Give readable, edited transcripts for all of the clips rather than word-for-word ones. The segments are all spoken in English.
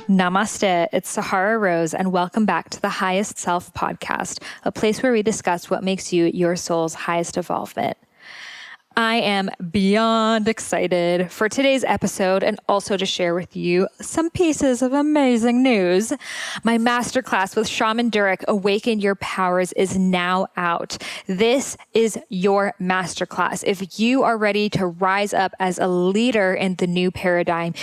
Namaste, it's Sahara Rose, and welcome back to the Highest Self podcast, a place where we discuss what makes you your soul's highest evolvement. I am beyond excited for today's episode and also to share with you some pieces of amazing news. My masterclass with Shaman Durek, Awaken Your Powers, is now out. This is your masterclass. If you are ready to rise up as a leader in the new paradigm,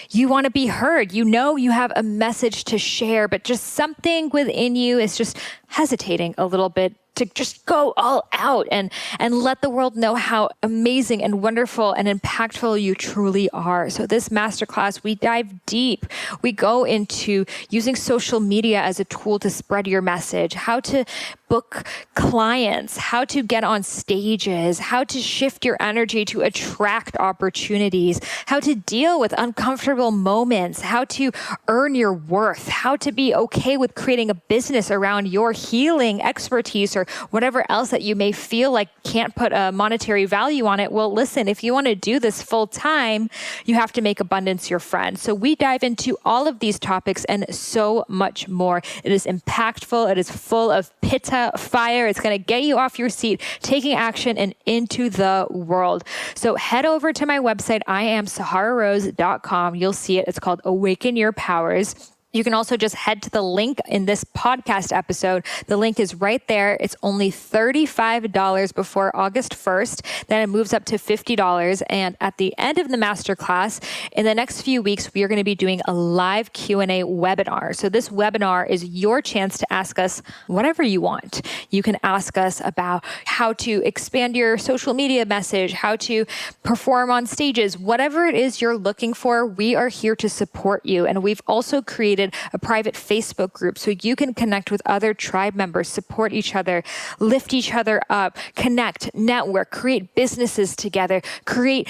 you want to be heard, you know you have a message to share, but just something within you is just hesitating a little bit to just go all out and let the world know how amazing and wonderful and impactful you truly are. So this masterclass, we dive deep. We go into using social media as a tool to spread your message, how to book clients, how to get on stages, how to shift your energy to attract opportunities, how to deal with uncomfortable moments, how to earn your worth, how to be okay with creating a business around your healing expertise or whatever else that you may feel like can't put a monetary value on it. Well, listen, if you want to do this full time, you have to make abundance your friend. So we dive into all of these topics and so much more. It is impactful. It is full of pitta, fire. It's going to get you off your seat, taking action and into the world. So head over to my website, IamSaharaRose.com. You'll see it. It's called Awaken Your Powers. You can also just head to the link in this podcast episode. The link is right there. It's only $35 before August 1st. Then it moves up to $50. And at the end of the masterclass, in the next few weeks, we are going to be doing a live Q&A webinar. So this webinar is your chance to ask us whatever you want. You can ask us about how to expand your social media message, how to perform on stages, whatever it is you're looking for, we are here to support you. And we've also created a private Facebook group so you can connect with other tribe members, support each other, lift each other up, connect, network, create businesses together, create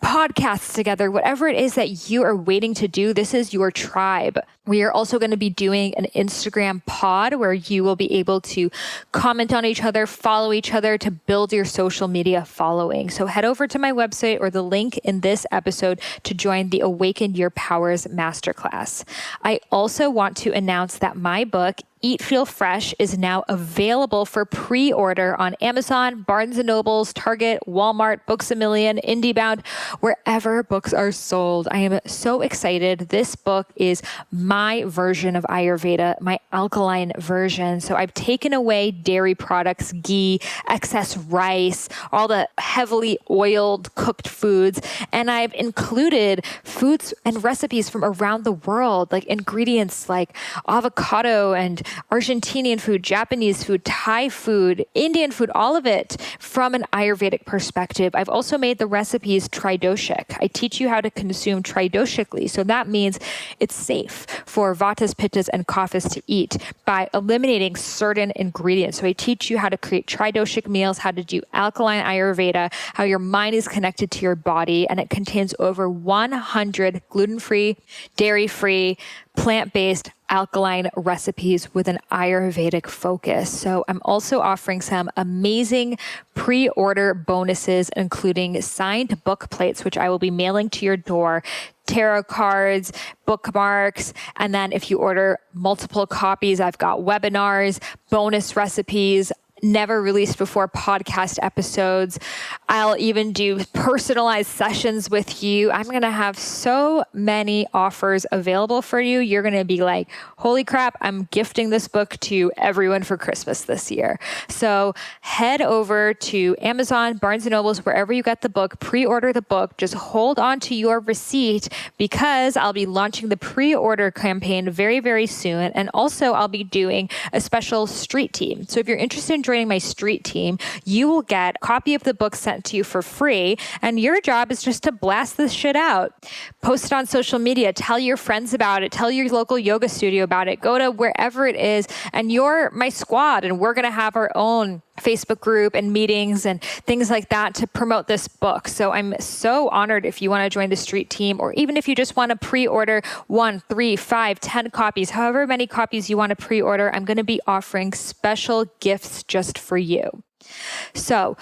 podcasts together, whatever it is that you are waiting to do. This is your tribe. We are also going to be doing an Instagram pod where you will be able to comment on each other, follow each other to build your social media following. So head over to my website or the link in this episode to join the Awaken Your Powers Masterclass. I also want to announce that my book, Eat, Feel Fresh, is now available for pre-order on Amazon, Barnes & Nobles, Target, Walmart, Books A Million, IndieBound, wherever books are sold. I am so excited. This book is my version of Ayurveda, my alkaline version. So I've taken away dairy products, ghee, excess rice, all the heavily oiled cooked foods, and I've included foods and recipes from around the world, like ingredients like avocado and Argentinian food, Japanese food, Thai food, Indian food, all of it from an Ayurvedic perspective. I've also made the recipes tridoshic. I teach you how to consume tridoshically. So that means it's safe for Vatas, Pittas, and Kaphas to eat by eliminating certain ingredients. So I teach you how to create tridoshic meals, how to do alkaline Ayurveda, how your mind is connected to your body, and it contains over 100 gluten-free, dairy-free, plant-based alkaline recipes with an Ayurvedic focus. So I'm also offering some amazing pre-order bonuses, including signed book plates, which I will be mailing to your door, tarot cards, bookmarks, and then if you order multiple copies, I've got webinars, bonus recipes, never released before podcast episodes. I'll even do personalized sessions with you. I'm going to have so many offers available for you. You're going to be like, holy crap, I'm gifting this book to everyone for Christmas this year. So head over to Amazon, Barnes & Nobles, wherever you get the book, pre-order the book. Just hold on to your receipt because I'll be launching the pre-order campaign very, very soon. And also I'll be doing a special street team. So if you're interested in joining my street team, you will get a copy of the book sent to you for free. And your job is just to blast this shit out. Post it on social media. Tell your friends about it. Tell your local yoga studio about it. Go to wherever it is. And you're my squad. And we're going to have our own Facebook group and meetings and things like that to promote this book. So I'm so honored if you want to join the street team, or even if you just want to pre-order 1, 3, 5, 10 copies, however many copies you want to pre-order, I'm going to be offering special gifts just for you. So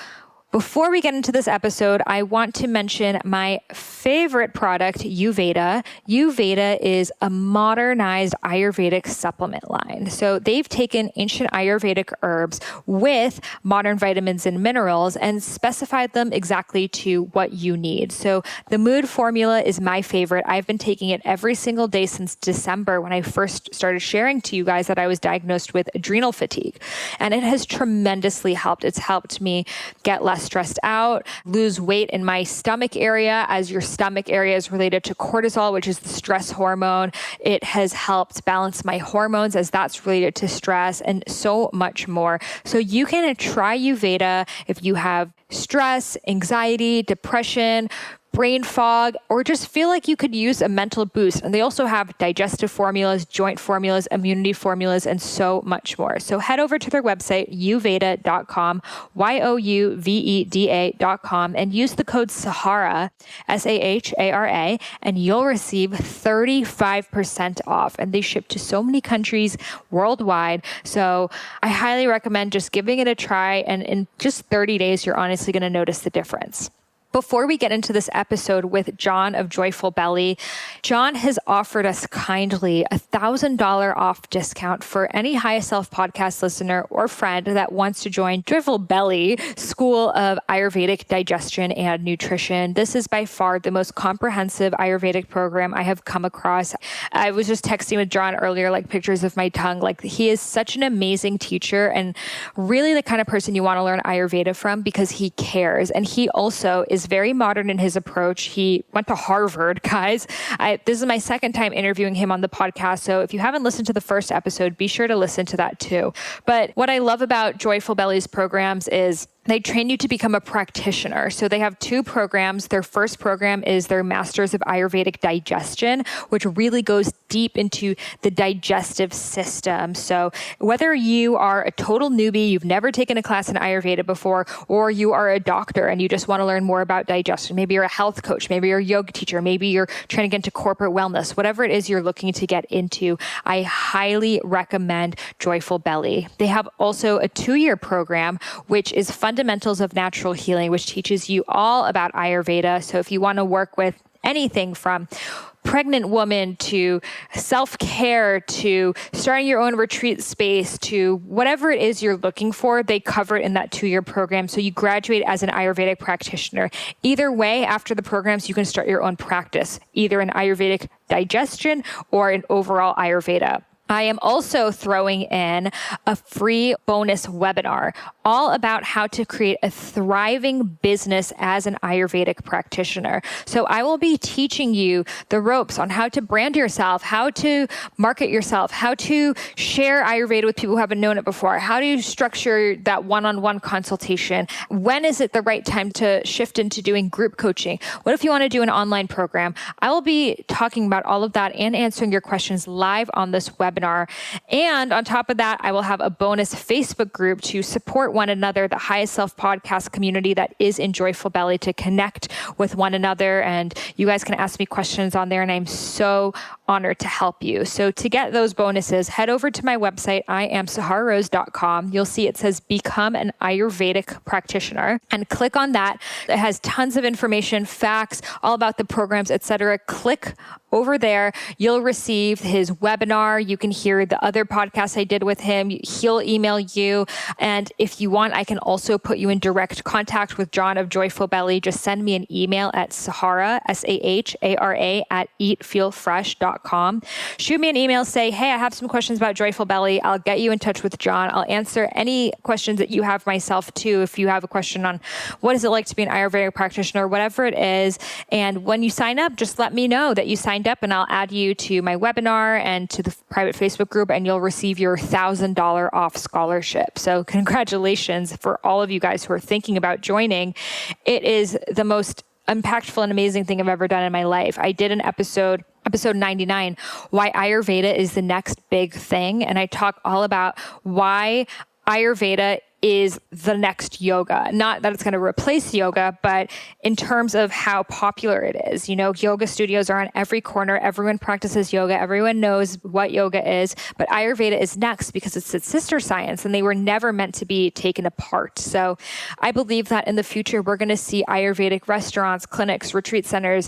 before we get into this episode, I want to mention my favorite product, Uveda. Uveda is a modernized Ayurvedic supplement line. So they've taken ancient Ayurvedic herbs with modern vitamins and minerals and specified them exactly to what you need. So the mood formula is my favorite. I've been taking it every single day since December when I first started sharing to you guys that I was diagnosed with adrenal fatigue. And it has tremendously helped. It's helped me get less stressed out, lose weight in my stomach area, as your stomach area is related to cortisol, which is the stress hormone. It has helped balance my hormones, as that's related to stress, and so much more. So you can try Uveda if you have stress, anxiety, depression, brain fog, or just feel like you could use a mental boost. And they also have digestive formulas, joint formulas, immunity formulas, and so much more. So head over to their website, Uveda.com, Youveda.com, and use the code Sahara, Sahara, and you'll receive 35% off. And they ship to so many countries worldwide. So I highly recommend just giving it a try. And in just 30 days, you're honestly going to notice the difference. Before we get into this episode with John of Joyful Belly, John has offered us kindly $1,000 off discount for any Highest Self podcast listener or friend that wants to join Joyful Belly School of Ayurvedic Digestion and Nutrition. This is by far the most comprehensive Ayurvedic program I have come across. I was just texting with John earlier, like pictures of my tongue. Like, he is such an amazing teacher and really the kind of person you want to learn Ayurveda from, because he cares. And he also is very modern in his approach. He went to Harvard, guys. This is my second time interviewing him on the podcast. So if you haven't listened to the first episode, be sure to listen to that too. But what I love about Joyful Belly's programs is they train you to become a practitioner. So they have 2 programs. Their first program is their Masters of Ayurvedic Digestion, which really goes deep into the digestive system. So whether you are a total newbie, you've never taken a class in Ayurveda before, or you are a doctor and you just want to learn more about digestion, maybe you're a health coach, maybe you're a yoga teacher, maybe you're trying to get into corporate wellness, whatever it is you're looking to get into, I highly recommend Joyful Belly. They have also a 2-year program, which is Fundamentals of Natural Healing, which teaches you all about Ayurveda. So if you want to work with anything from pregnant woman to self-care to starting your own retreat space to whatever it is you're looking for, they cover it in that 2-year program. So you graduate as an Ayurvedic practitioner. Either way, after the programs, you can start your own practice, either in Ayurvedic digestion or in overall Ayurveda. I am also throwing in a free bonus webinar all about how to create a thriving business as an Ayurvedic practitioner. So I will be teaching you the ropes on how to brand yourself, how to market yourself, how to share Ayurveda with people who haven't known it before, how to structure that one-on-one consultation. When is it the right time to shift into doing group coaching? What if you want to do an online program? I will be talking about all of that and answering your questions live on this webinar. And on top of that, I will have a bonus Facebook group to support one another, the Highest Self podcast community that is in Joyful Belly, to connect with one another. And you guys can ask me questions on there, and I'm so honored to help you. So to get those bonuses, head over to my website, IamSaharaRose.com. You'll see it says Become an Ayurvedic Practitioner, and click on that. It has tons of information, facts, all about the programs, etc. Click over there. You'll receive his webinar. You can hear the other podcasts I did with him. He'll email you. And if you want, I can also put you in direct contact with John of Joyful Belly. Just send me an email at Sahara, Sahara, at eatfeelfresh.com. Shoot me an email, say, hey, I have some questions about Joyful Belly. I'll get you in touch with John. I'll answer any questions that you have myself too. If you have a question on what is it like to be an Ayurvedic practitioner, whatever it is. And when you sign up, just let me know that you signed up, and I'll add you to my webinar and to the private Facebook group, and you'll receive your $1,000 off scholarship. So congratulations for all of you guys who are thinking about joining. It is the most impactful and amazing thing I've ever done in my life. I did an episode 99, why Ayurveda is the next big thing. And I talk all about why Ayurveda is the next yoga. Not that it's going to replace yoga, but in terms of how popular it is. Yoga studios are on every corner. Everyone practices yoga. Everyone knows what yoga is. But Ayurveda is next because it's its sister science, and they were never meant to be taken apart. So I believe that in the future, we're going to see Ayurvedic restaurants, clinics, retreat centers,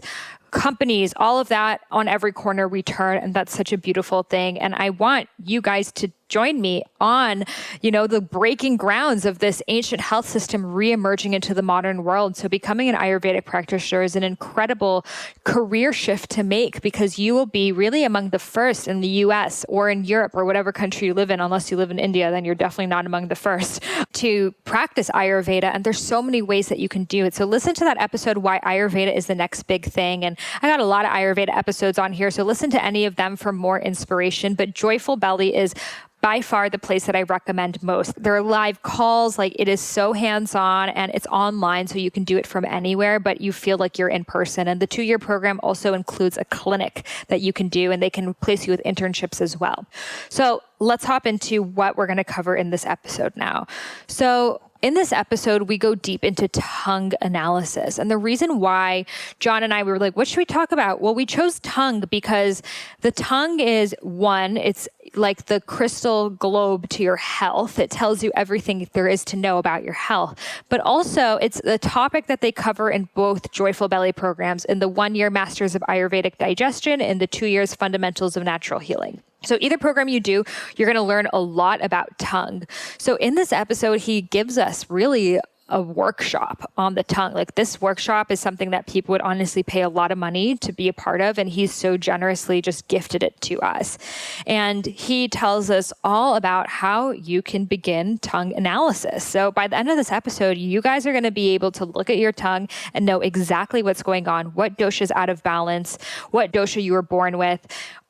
companies, all of that on every corner return. And that's such a beautiful thing. And I want you guys to join me on, the breaking grounds of this ancient health system reemerging into the modern world. So becoming an Ayurvedic practitioner is an incredible career shift to make, because you will be really among the first in the US or in Europe or whatever country you live in. Unless you live in India, then you're definitely not among the first to practice Ayurveda. And there's so many ways that you can do it. So listen to that episode, Why Ayurveda is the Next Big Thing. And I got a lot of Ayurveda episodes on here, so listen to any of them for more inspiration. But Joyful Belly is by far the place that I recommend most. There are live calls, it is so hands-on, and it's online, so you can do it from anywhere, but you feel like you're in person. And the 2-year program also includes a clinic that you can do, and they can place you with internships as well. So let's hop into what we're going to cover in this episode now. So in this episode, we go deep into tongue analysis. And the reason why John and I were like, what should we talk about? Well, we chose tongue because the tongue is it's like the crystal globe to your health. It tells you everything there is to know about your health. But also, it's the topic that they cover in both Joyful Belly programs, in the 1-year Masters of Ayurvedic Digestion and the 2 years Fundamentals of Natural Healing. So either program you do, you're going to learn a lot about tongue. So in this episode, he gives us really a workshop on the tongue. This workshop is something that people would honestly pay a lot of money to be a part of, and he's so generously just gifted it to us. And he tells us all about how you can begin tongue analysis. So by the end of this episode, you guys are going to be able to look at your tongue and know exactly what's going on, what dosha is out of balance, what dosha you were born with.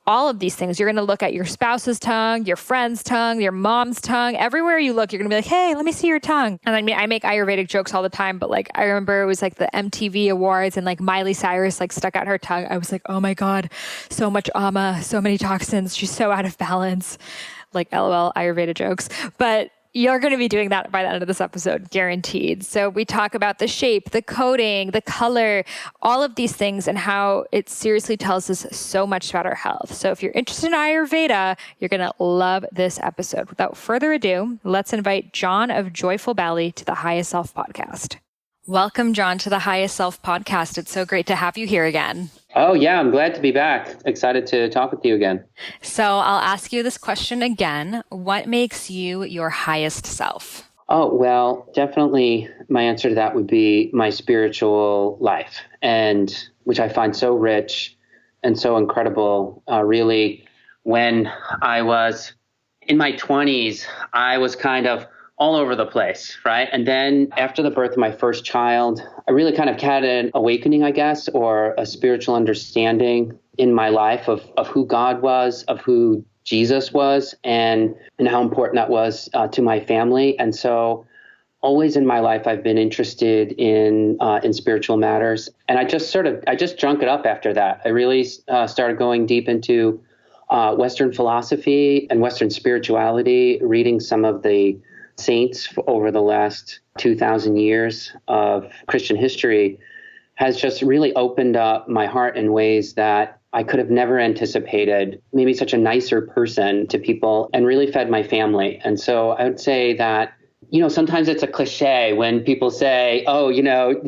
All of these things. You're going to look at your spouse's tongue, your friend's tongue, your mom's tongue. Everywhere you look, you're going to be like, hey, let me see your tongue. And I make Ayurvedic jokes all the time, but I remember it was the MTV Awards, and Miley Cyrus stuck out her tongue. I was like, oh my God, so much ama, so many toxins. She's so out of balance. LOL Ayurveda jokes. But you're going to be doing that by the end of this episode, guaranteed. So we talk about the shape, the coating, the color, all of these things, and how it seriously tells us so much about our health. So if you're interested in Ayurveda, you're going to love this episode. Without further ado, let's invite John of Joyful Belly to the Highest Self podcast. Welcome, John, to the Highest Self podcast. It's so great to have you here again. Oh, yeah, I'm glad to be back. Excited to talk with you again. So I'll ask you this question again. What makes you your highest self? Oh, well, definitely my answer to that would be my spiritual life, and which I find so rich and so incredible. Really, when I was in my 20s, I was kind of all over the place, right? And then after the birth of my first child, I really kind of had an awakening, I guess, or a spiritual understanding in my life of who God was, of who Jesus was, and how important that was to my family. And so always in my life, I've been interested in spiritual matters. And I just drunk it up after that. I really started going deep into Western philosophy and Western spirituality, reading some of the saints over the last 2,000 years of Christian history has just really opened up my heart in ways that I could have never anticipated. Maybe such a nicer person to people, and really fed my family. And so I would say that, sometimes it's a cliche when people say, oh,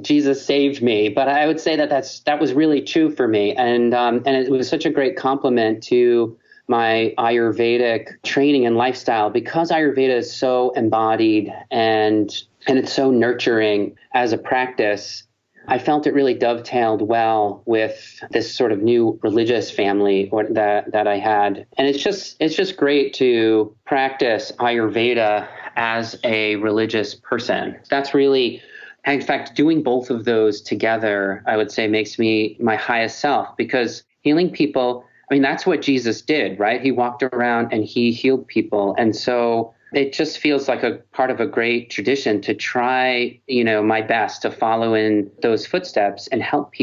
Jesus saved me. But I would say that was really true for me. And it was such a great compliment to my Ayurvedic training and lifestyle, because Ayurveda is so embodied and it's so nurturing as a practice. I felt it really dovetailed well with this sort of new religious family that I had. And it's just great to practice Ayurveda as a religious person. That's really, in fact, doing both of those together, I would say, makes me my highest self, because healing people, that's what Jesus did, right? He walked around and he healed people. And so it just feels like a part of a great tradition to try, my best to follow in those footsteps and help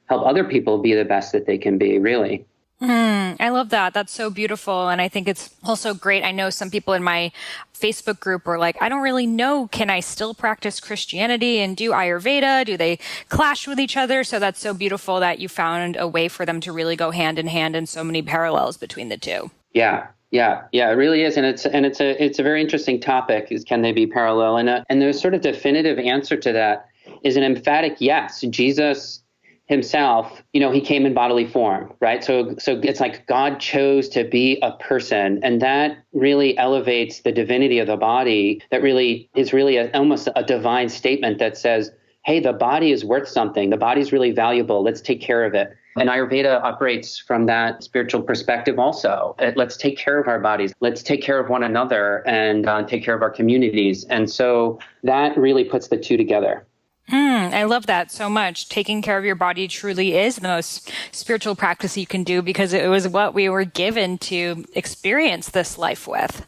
other people be the best that they can be, really. I love that. That's so beautiful. And I think it's also great. I know some people in my Facebook group were like, I don't really know. Can I still practice Christianity and do Ayurveda? Do they clash with each other? So that's so beautiful that you found a way for them to really go hand in hand and so many parallels between the two. Yeah. It really is, and it's a very interesting topic. Is can they be parallel? And the sort of definitive answer to that is an emphatic yes. Jesus himself, he came in bodily form, right? So it's like God chose to be a person, and that really elevates the divinity of the body. That really is really almost a divine statement that says, hey, the body is worth something. The body's really valuable. Let's take care of it. And Ayurveda operates from that spiritual perspective also. Let's take care of our bodies. Let's take care of one another and take care of our communities. And so that really puts the two together. I love that so much. Taking care of your body truly is the most spiritual practice you can do because it was what we were given to experience this life with.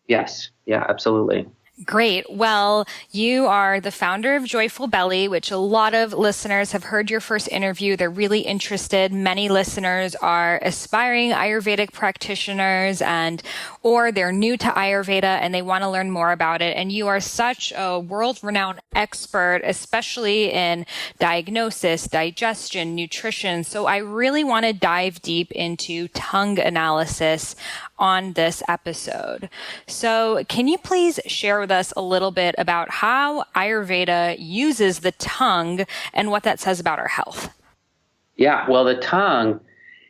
Yes. Yeah, absolutely. Great. Well, you are the founder of Joyful Belly, which a lot of listeners have heard your first interview. They're really interested. Many listeners are aspiring Ayurvedic practitioners or they're new to Ayurveda and they want to learn more about it. And you are such a world-renowned expert, especially in diagnosis, digestion, nutrition. So I really want to dive deep into tongue analysis on this episode. So can you please share with us a little bit about how Ayurveda uses the tongue and what that says about our health? Yeah, well, the tongue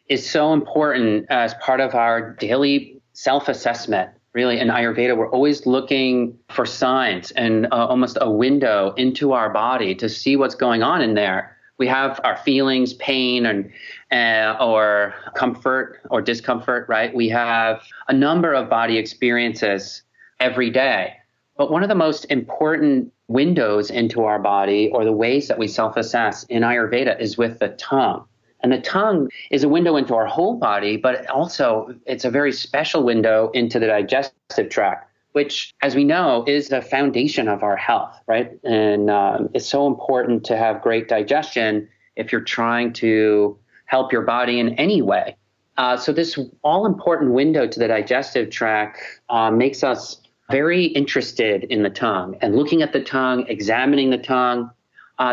is so important as part of our daily self-assessment. Really, in Ayurveda, we're always looking for signs and almost a window into our body to see what's going on in there. We have our feelings, pain, or comfort or discomfort, right? We have a number of body experiences every day. But one of the most important windows into our body, or the ways that we self-assess in Ayurveda, is with the tongue. And the tongue is a window into our whole body, but also it's a very special window into the digestive tract, which, as we know, is the foundation of our health, right? And it's so important to have great digestion if you're trying to help your body in any way. So this all-important window to the digestive tract makes us very interested in the tongue and looking at the tongue, examining the tongue.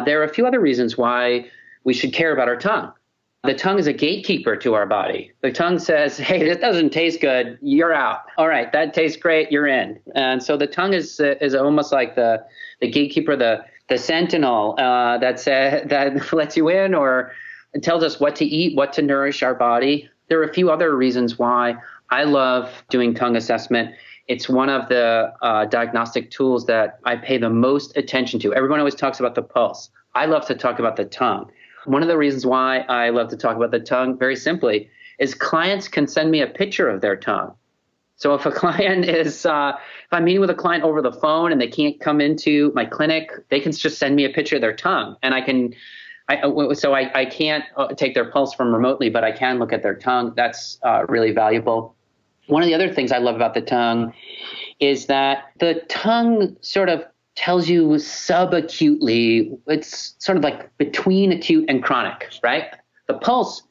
There are a few other reasons why we should care about our tongue. The tongue is a gatekeeper to our body. The tongue says, hey, this doesn't taste good, you're out. All right, that tastes great, you're in. And so the tongue is almost like the gatekeeper, the sentinel that lets you in or tells us what to eat, what to nourish our body. There are a few other reasons why I love doing tongue assessment. It's one of the diagnostic tools that I pay the most attention to. Everyone always talks about the pulse. I love to talk about the tongue. One of the reasons why I love to talk about the tongue, very simply, is clients can send me a picture of their tongue. So if a client is, if I'm meeting with a client over the phone and they can't come into my clinic, they can just send me a picture of their tongue. And I can't take their pulse from remotely, but I can look at their tongue. That's really valuable. One of the other things I love about the tongue is that the tongue sort of tells you subacutely, it's sort of like between acute and chronic, right? The pulse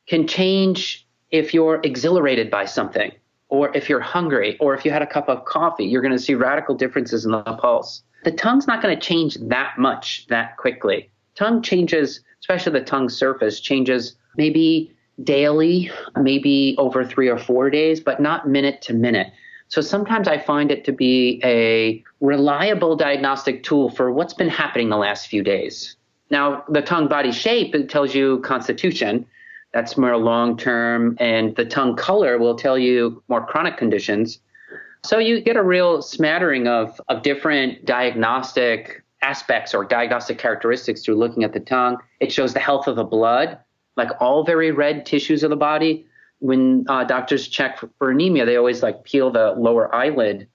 can change if you're exhilarated by something, or if you're hungry, or if you had a cup of coffee. You're going to see radical differences in the pulse. The tongue's not going to change that much that quickly. Tongue changes, especially the tongue surface, changes maybe daily, maybe over 3 or 4 days, but not minute to minute. So sometimes I find it to be a reliable diagnostic tool for what's been happening the last few days. Now, the tongue body shape, it tells you constitution. That's more long-term. And the tongue color will tell you more chronic conditions. So you get a real smattering of different diagnostic aspects or diagnostic characteristics through looking at the tongue. It shows the health of the blood, like all very red tissues of the body. When doctors check for anemia, they always peel the lower eyelid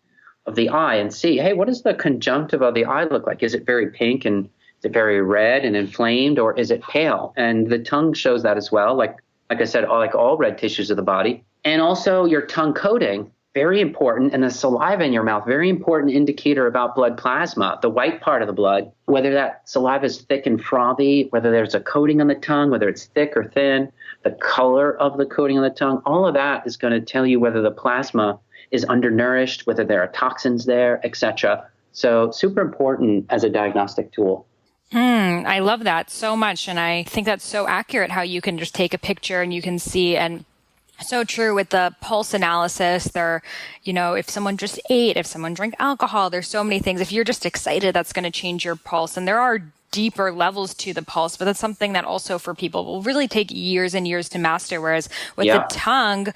of the eye and see, hey, what does the conjunctive of the eye look like? Is it very pink and is it very red and inflamed, or is it pale? And the tongue shows that as well, like I said, like all red tissues of the body. And also your tongue coating, very important, and the saliva in your mouth, very important indicator about blood plasma, the white part of the blood, whether that saliva is thick and frothy, whether there's a coating on the tongue, whether it's thick or thin, the color of the coating on the tongue, all of that is going to tell you whether the plasma is undernourished, whether there are toxins there, etc. So super important as a diagnostic tool. I love that so much. And I think that's so accurate how you can just take a picture and you can see. And so true with the pulse analysis. If someone just ate, if someone drank alcohol, there's so many things. If you're just excited, that's going to change your pulse. And there are deeper levels to the pulse, but that's something that also for people will really take years and years to master. Whereas with the tongue,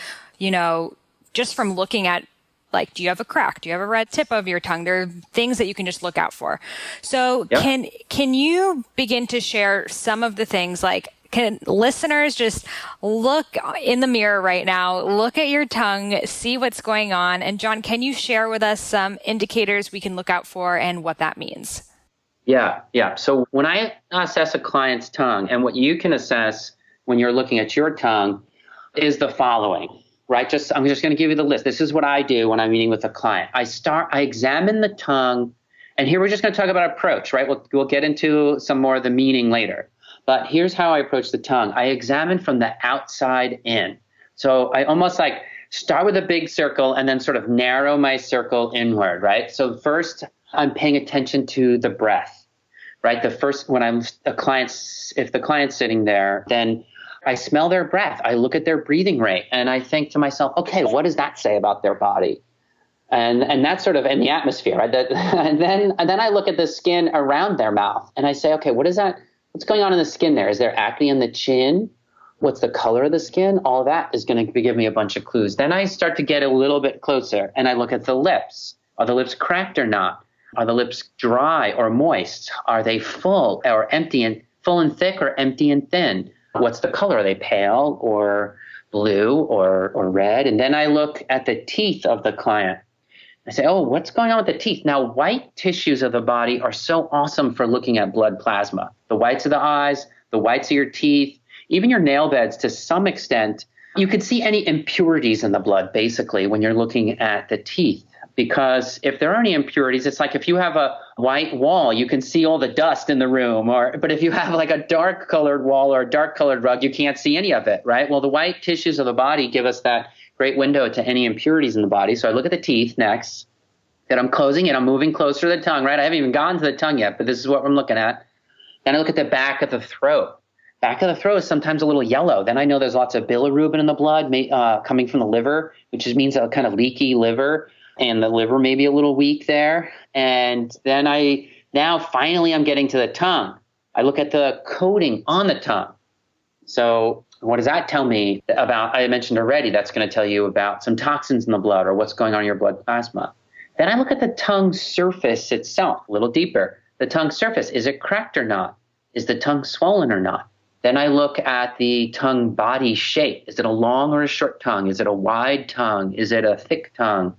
just from looking at, like, do you have a crack? Do you have a red tip of your tongue? There are things that you can just look out for. So can you begin to share some of the things, like, can listeners just look in the mirror right now, look at your tongue, see what's going on? And John, can you share with us some indicators we can look out for and what that means? Yeah. So when I assess a client's tongue, and what you can assess when you're looking at your tongue is the following, right? I'm just going to give you the list. This is what I do when I'm meeting with a client. I examine the tongue, and here we're just going to talk about approach, right? We'll get into some more of the meaning later. But here's how I approach the tongue. I examine from the outside in. So I almost like start with a big circle and then sort of narrow my circle inward, right? So first, I'm paying attention to the breath, right? If the client's sitting there, then I smell their breath. I look at their breathing rate and I think to myself, okay, what does that say about their body? And that's sort of in the atmosphere, right? And then I look at the skin around their mouth and I say, okay, what's going on in the skin there? Is there acne in the chin? What's the color of the skin? All that is going to give me a bunch of clues. Then I start to get a little bit closer and I look at the lips. Are the lips cracked or not? Are the lips dry or moist? Are they full or empty and full and thick or empty and thin? What's the color? Are they pale or blue or red? And then I look at the teeth of the client. I say, oh, what's going on with the teeth? Now, white tissues of the body are so awesome for looking at blood plasma. The whites of the eyes, the whites of your teeth, even your nail beds to some extent. You can see any impurities in the blood, basically, when you're looking at the teeth. Because if there are any impurities, it's like if you have a white wall, you can see all the dust in the room. But if you have like a dark colored wall or a dark colored rug, you can't see any of it, right? Well, the white tissues of the body give us that great window to any impurities in the body. So I look at the teeth next. Then I'm closing it. I'm moving closer to the tongue, right? I haven't even gotten to the tongue yet, but this is what I'm looking at. Then I look at the back of the throat. Back of the throat is sometimes a little yellow. Then I know there's lots of bilirubin in the blood coming from the liver, which just means a kind of leaky liver. And the liver may be a little weak there. And then finally I'm getting to the tongue. I look at the coating on the tongue. So what does that tell me about? I mentioned already, that's going to tell you about some toxins in the blood or what's going on in your blood plasma. Then I look at the tongue surface itself, a little deeper. The tongue surface, is it cracked or not? Is the tongue swollen or not? Then I look at the tongue body shape. Is it a long or a short tongue? Is it a wide tongue? Is it a thick tongue?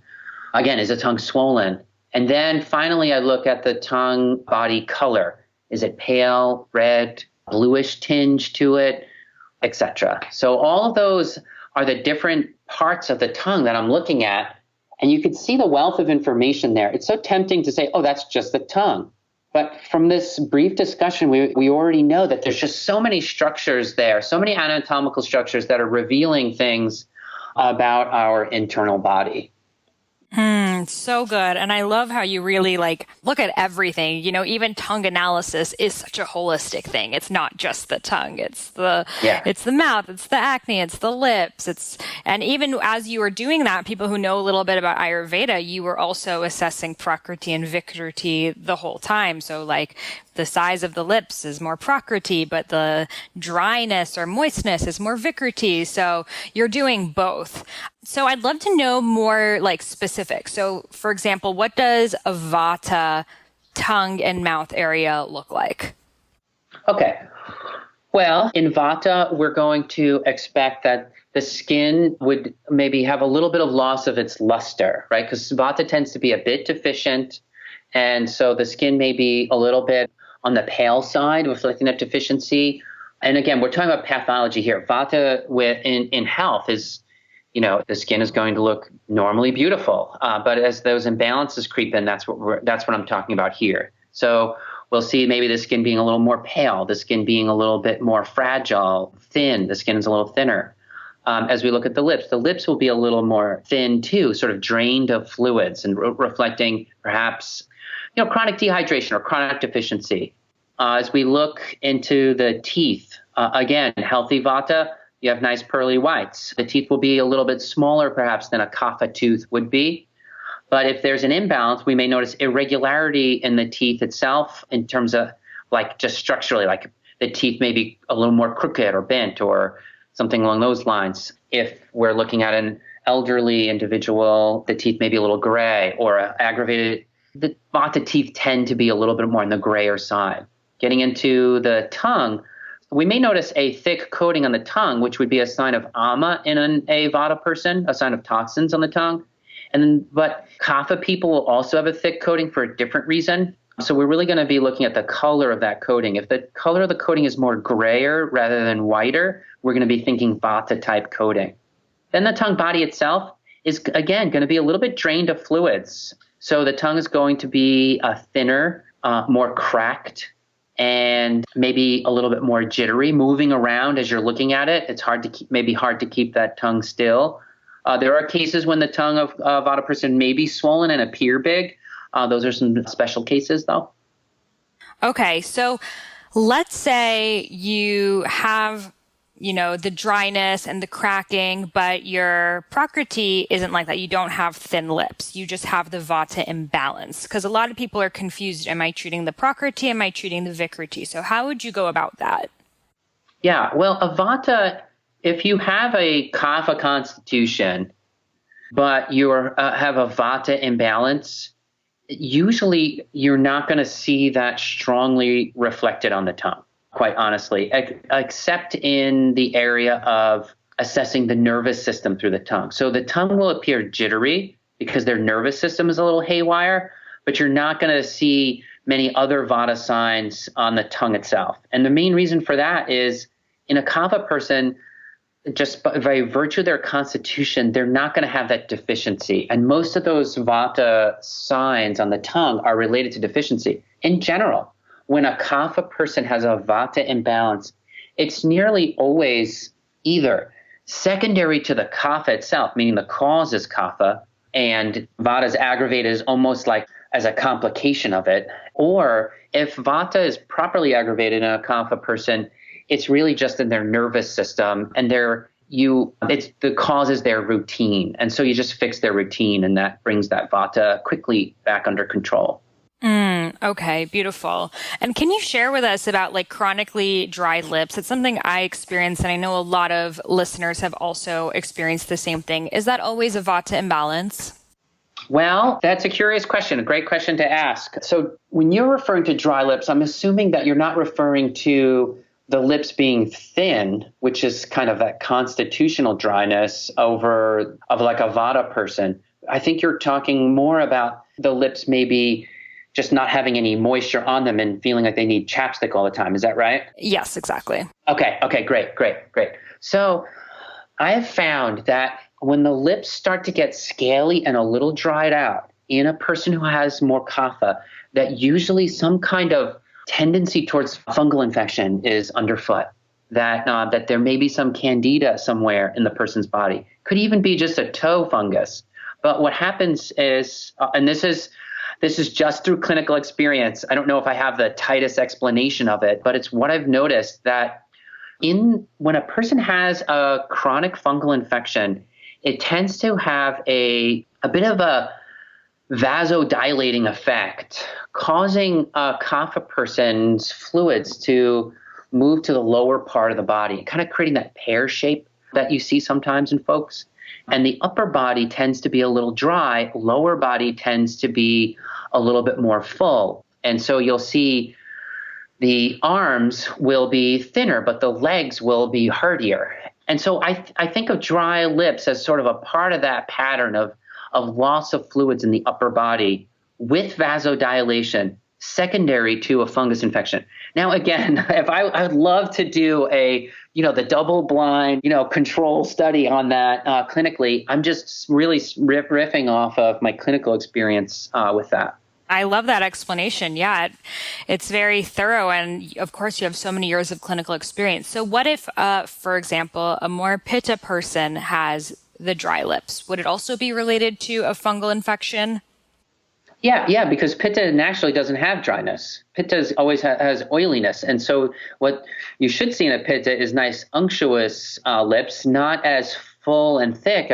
Again, is the tongue swollen? And then finally, I look at the tongue body color. Is it pale, red, bluish tinge to it, etc.? So all of those are the different parts of the tongue that I'm looking at. And you can see the wealth of information there. It's so tempting to say, oh, that's just the tongue. But from this brief discussion, we already know that there's just so many structures there, so many anatomical structures that are revealing things about our internal body. So good. And I love how you really look at everything. Even tongue analysis is such a holistic thing. It's not just the tongue. It's the mouth, it's the acne, it's the lips. And even as you were doing that, people who know a little bit about Ayurveda, you were also assessing Prakriti and Vikriti the whole time. So the size of the lips is more Prakriti, but the dryness or moistness is more Vikriti. So you're doing both. So I'd love to know more specific. So for example, what does a Vata tongue and mouth area look like? Okay. Well, in Vata, we're going to expect that the skin would maybe have a little bit of loss of its luster, right? Because Vata tends to be a bit deficient. And so the skin may be a little bit on the pale side, reflecting that deficiency. And again, we're talking about pathology here. Vata in health is, the skin is going to look normally beautiful. But as those imbalances creep in, that's what I'm talking about here. So We'll see maybe the skin being a little more pale, the skin being a little bit more fragile, thin, the skin is a little thinner. As we look at the lips will be a little more thin too, sort of drained of fluids and reflecting perhaps, chronic dehydration or chronic deficiency. As we look into the teeth, again, healthy Vata, you have nice pearly whites. The teeth will be a little bit smaller perhaps than a Kapha tooth would be. But if there's an imbalance, we may notice irregularity in the teeth itself in terms of like just structurally, like the teeth may be a little more crooked or bent or something along those lines. If we're looking at an elderly individual, the teeth may be a little gray or aggravated. The Vata teeth tend to be a little bit more on the grayer side. Getting into the tongue, we may notice a thick coating on the tongue, which would be a sign of ama in a Vata person, a sign of toxins on the tongue. But Kapha people will also have a thick coating for a different reason. So we're really going to be looking at the color of that coating. If the color of the coating is more grayer rather than whiter, we're going to be thinking Vata type coating. Then the tongue body itself is, again, going to be a little bit drained of fluids. So the tongue is going to be thinner, more cracked, and maybe a little bit more jittery, moving around as you're looking at it. It's hard to keep that tongue still. There are cases when the tongue of a Vata person may be swollen and appear big. Those are some special cases, though. Okay, so let's say you have, the dryness and the cracking, but your Prakriti isn't like that. You don't have thin lips. You just have the Vata imbalance. Because a lot of people are confused. Am I treating the Prakriti? Am I treating the Vikriti? So how would you go about that? Yeah, well, a Vata, if you have a Kapha constitution, but you have a Vata imbalance, usually you're not going to see that strongly reflected on the tongue, quite honestly, except in the area of assessing the nervous system through the tongue. So the tongue will appear jittery because their nervous system is a little haywire, but you're not going to see many other Vata signs on the tongue itself. And the main reason for that is in a Kapha person, just by virtue of their constitution, they're not going to have that deficiency. And most of those Vata signs on the tongue are related to deficiency. In general, when a Kapha person has a Vata imbalance, it's nearly always either secondary to the Kapha itself, meaning the cause is Kapha, and Vata is aggravated is almost like as a complication of it. Or if Vata is properly aggravated in a Kapha person, it's really just in their nervous system, and the cause is their routine. And so you just fix their routine, and that brings that Vata quickly back under control. Okay, beautiful. And can you share with us about chronically dry lips? It's something I experienced, and I know a lot of listeners have also experienced the same thing. Is that always a Vata imbalance? Well, that's a curious question, a great question to ask. So when you're referring to dry lips, I'm assuming that you're not referring to the lips being thin, which is kind of that constitutional dryness of like a Vata person. I think you're talking more about the lips maybe just not having any moisture on them and feeling like they need chapstick all the time. Is that right? Yes, exactly. Okay, great. So I have found that when the lips start to get scaly and a little dried out in a person who has more Kapha, that usually some kind of tendency towards fungal infection is underfoot, that there may be some candida somewhere in the person's body. Could even be just a toe fungus. But what happens is, and this is just through clinical experience, I don't know if I have the tightest explanation of it, but it's what I've noticed that when a person has a chronic fungal infection, it tends to have a bit of a vasodilating effect, causing a Kapha person's fluids to move to the lower part of the body, kind of creating that pear shape that you see sometimes in folks. And the upper body tends to be a little dry, lower body tends to be a little bit more full. And so you'll see the arms will be thinner, but the legs will be hardier. And so I think of dry lips as sort of a part of that pattern of loss of fluids in the upper body with vasodilation secondary to a fungus infection. Now, again, I would love to do the double-blind, control study on that clinically. I'm just really riffing off of my clinical experience with that. I love that explanation. Yeah, it's very thorough. And of course, you have so many years of clinical experience. So what if, for example, a more pitta person has the dry lips? Would it also be related to a fungal infection? Yeah, because pitta naturally doesn't have dryness. Pitta always has oiliness. And so what you should see in a pitta is nice unctuous lips, not as full and thick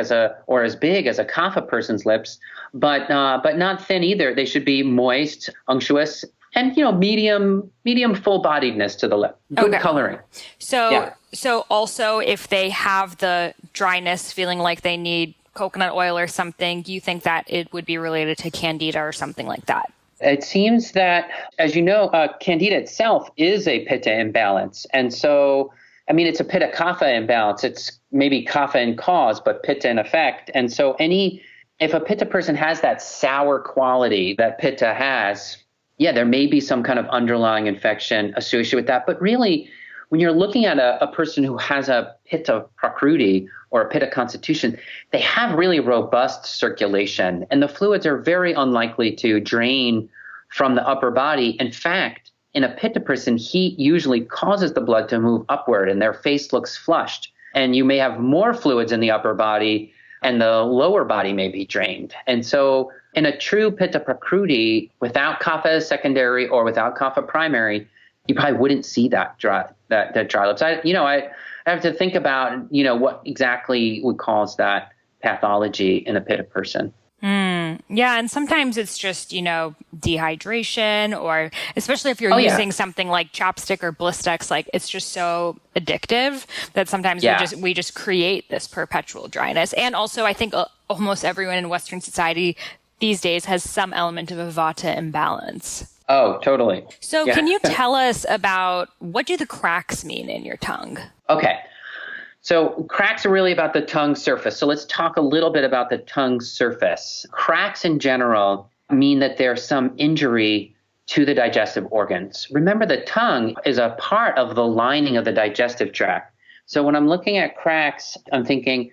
or as big as a kapha person's lips, but not thin either. They should be moist, unctuous, and medium full-bodiedness to the lip. Good coloring. So also if they have the dryness, feeling like they need coconut oil or something, do you think that it would be related to candida or something like that? It seems that, as you know, candida itself is a pitta imbalance. And so, it's a pitta kapha imbalance. It's maybe kapha in cause, but pitta in effect. And so if a pitta person has that sour quality that pitta has, there may be some kind of underlying infection associated with that. But really, when you're looking at a person who has a pitta prakriti or a pitta constitution, they have really robust circulation, and the fluids are very unlikely to drain from the upper body. In fact, in a pitta person, heat usually causes the blood to move upward and their face looks flushed. And you may have more fluids in the upper body and the lower body may be drained. And so in a true pitta prakriti, without kapha secondary or without kapha primary, you probably wouldn't see that dry lips. I have to think about, what exactly would cause that pathology in a pitta person. Yeah, and sometimes it's just, dehydration, or especially if you're using something like chapstick or Blistex, like it's just so addictive that sometimes we just create this perpetual dryness. And also, I think almost everyone in Western society these days has some element of a Vata imbalance. Oh, totally. So can you tell us about what do the cracks mean in your tongue? Okay. So cracks are really about the tongue surface. So let's talk a little bit about the tongue surface. Cracks in general mean that there's some injury to the digestive organs. Remember, the tongue is a part of the lining of the digestive tract. So when I'm looking at cracks, I'm thinking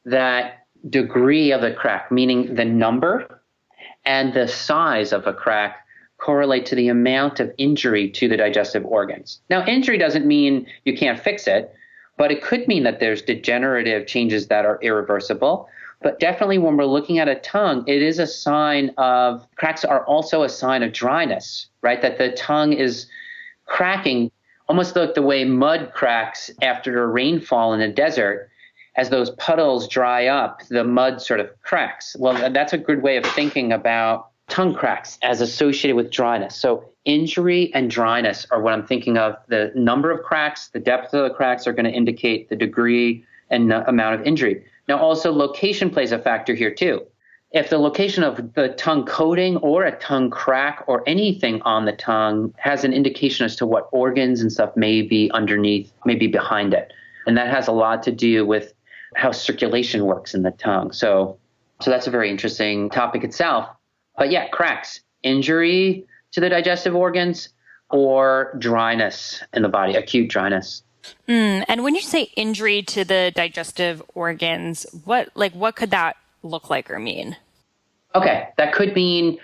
that degree of the crack, meaning the number and the size of a crack, correlate to the amount of injury to the digestive organs. Now, injury doesn't mean you can't fix it, but it could mean that there's degenerative changes that are irreversible. But definitely when we're looking at a tongue, it is a sign of, cracks are also a sign of dryness, right? That the tongue is cracking, almost like the way mud cracks after a rainfall in a desert. As those puddles dry up, the mud sort of cracks. Well, that's a good way of thinking about tongue cracks as associated with dryness. So injury and dryness are what I'm thinking of. The number of cracks, the depth of the cracks are going to indicate the degree and amount of injury. Now, also location plays a factor here too. If the location of the tongue coating or a tongue crack or anything on the tongue has an indication as to what organs and stuff may be underneath, maybe behind it. And that has a lot to do with how circulation works in the tongue. So that's a very interesting topic itself. But yeah, cracks, injury to the digestive organs or dryness in the body, acute dryness. And when you say injury to the digestive organs, what could that look like or mean? Okay, that could mean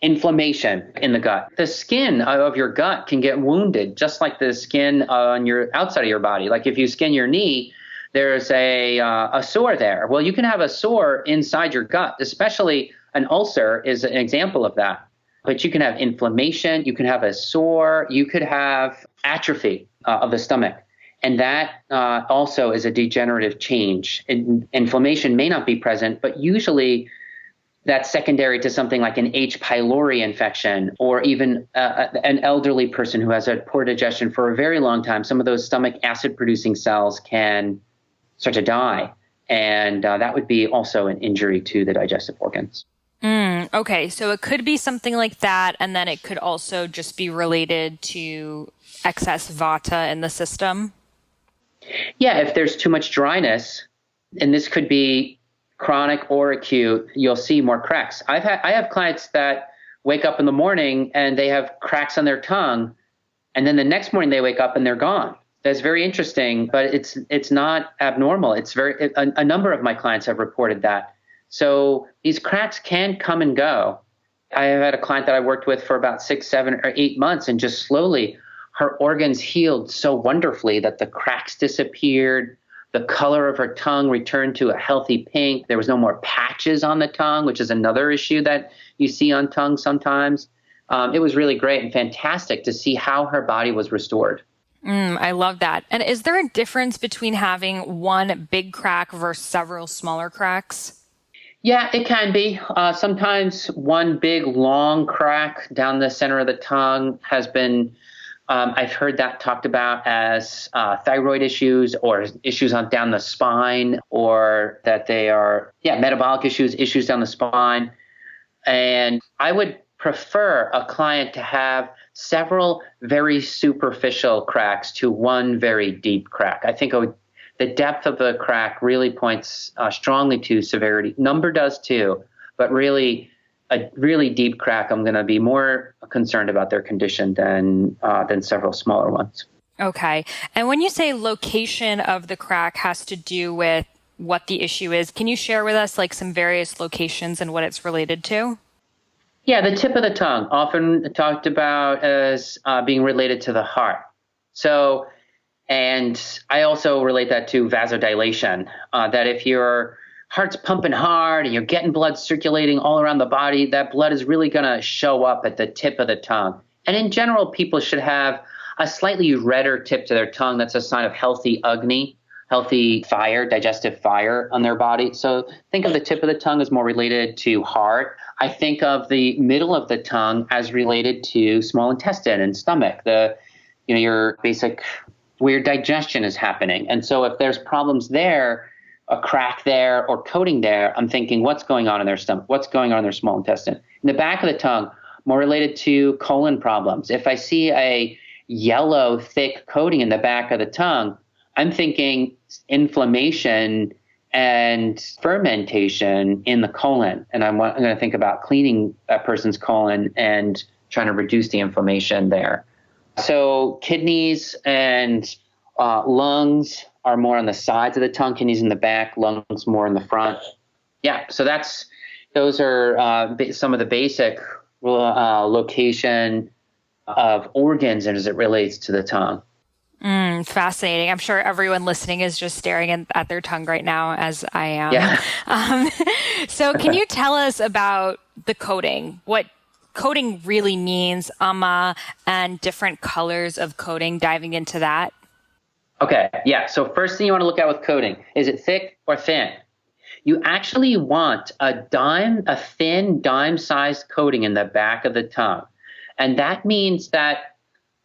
inflammation in the gut. The skin of your gut can get wounded, just like the skin on your outside of your body. Like if you skin your knee, there's a sore there. Well, you can have a sore inside your gut, especially an ulcer is an example of that. But you can have inflammation, you can have a sore, you could have atrophy of the stomach. And that also is a degenerative change. Inflammation may not be present, but usually that's secondary to something like an H. pylori infection, or even an elderly person who has a poor digestion for a very long time. Some of those stomach acid-producing cells can start to die. And that would be also an injury to the digestive organs. Okay, so it could be something like that, and then it could also just be related to excess Vata in the system? Yeah, if there's too much dryness, and this could be chronic or acute, you'll see more cracks. I have clients that wake up in the morning and they have cracks on their tongue, and then the next morning they wake up and they're gone. That's very interesting, but it's not abnormal. It's a number of my clients have reported that. So these cracks can come and go. I have had a client that I worked with for about 6, 7, or 8 months, and just slowly her organs healed so wonderfully that the cracks disappeared. The color of her tongue returned to a healthy pink. There was no more patches on the tongue, which is another issue that you see on tongue sometimes. It was really great and fantastic to see how her body was restored. I love that. And is there a difference between having one big crack versus several smaller cracks? Yeah, it can be. Sometimes one big, long crack down the center of the tongue has been, I've heard that talked about as thyroid issues or issues on down the spine, or that they are, metabolic issues down the spine. And I would prefer a client to have several very superficial cracks to one very deep crack. I think the depth of the crack really points strongly to severity. Number does too, but really a really deep crack, I'm going to be more concerned about their condition than several smaller ones. Okay. And when you say location of the crack has to do with what the issue is, can you share with us like some various locations and what it's related to? Yeah, the tip of the tongue, often talked about as being related to the heart. So, and I also relate that to vasodilation, that if your heart's pumping hard and you're getting blood circulating all around the body, that blood is really going to show up at the tip of the tongue. And in general, people should have a slightly redder tip to their tongue. That's a sign of healthy agni, healthy fire, digestive fire on their body. So think of the tip of the tongue as more related to heart. I think of the middle of the tongue as related to small intestine and stomach. Your basic where digestion is happening. And so if there's problems there, a crack there or coating there, I'm thinking what's going on in their stomach? What's going on in their small intestine? In the back of the tongue, more related to colon problems. If I see a yellow, thick coating in the back of the tongue, I'm thinking inflammation and fermentation in the colon. And I'm going to think about cleaning that person's colon and trying to reduce the inflammation there. So kidneys and lungs are more on the sides of the tongue, kidneys in the back, lungs more in the front. Yeah, so those are some of the basic location of organs as it relates to the tongue. Fascinating. I'm sure everyone listening is just staring at their tongue right now, as I am. Yeah. So can you tell us about the coating? What coating really means, and different colors of coating, diving into that? Okay, yeah. So first thing you want to look at with coating, is it thick or thin? You actually want a thin dime-sized coating in the back of the tongue. And that means that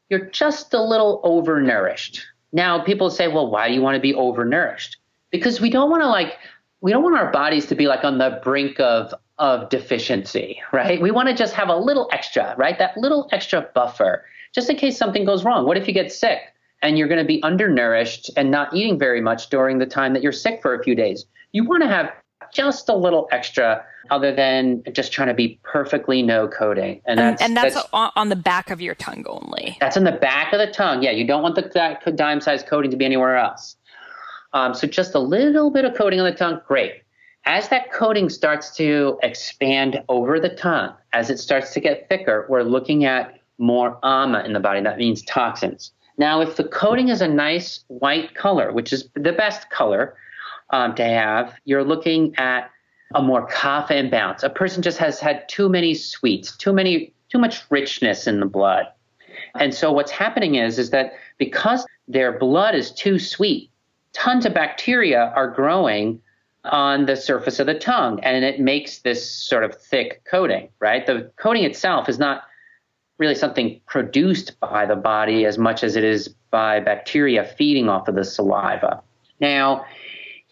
you're just a little overnourished. Now, people say, well, why do you want to be overnourished? Because we don't want our bodies to be like on the brink of deficiency, right? We want to just have a little extra, right? That little extra buffer, just in case something goes wrong. What if you get sick and you're going to be undernourished and not eating very much during the time that you're sick for a few days? You want to have just a little extra other than just trying to be perfectly no coating. And that's on the back of your tongue only. That's on the back of the tongue. Yeah, you don't want that dime-sized coating to be anywhere else. So just a little bit of coating on the tongue, great. As that coating starts to expand over the tongue, as it starts to get thicker, we're looking at more ama in the body. That means toxins. Now, if the coating is a nice white color, which is the best color to have, you're looking at a more kapha imbalance. A person just has had too many sweets, too much richness in the blood. And so what's happening is that because their blood is too sweet, tons of bacteria are growing on the surface of the tongue, and it makes this sort of thick coating, right? The coating itself is not really something produced by the body as much as it is by bacteria feeding off of the saliva. Now,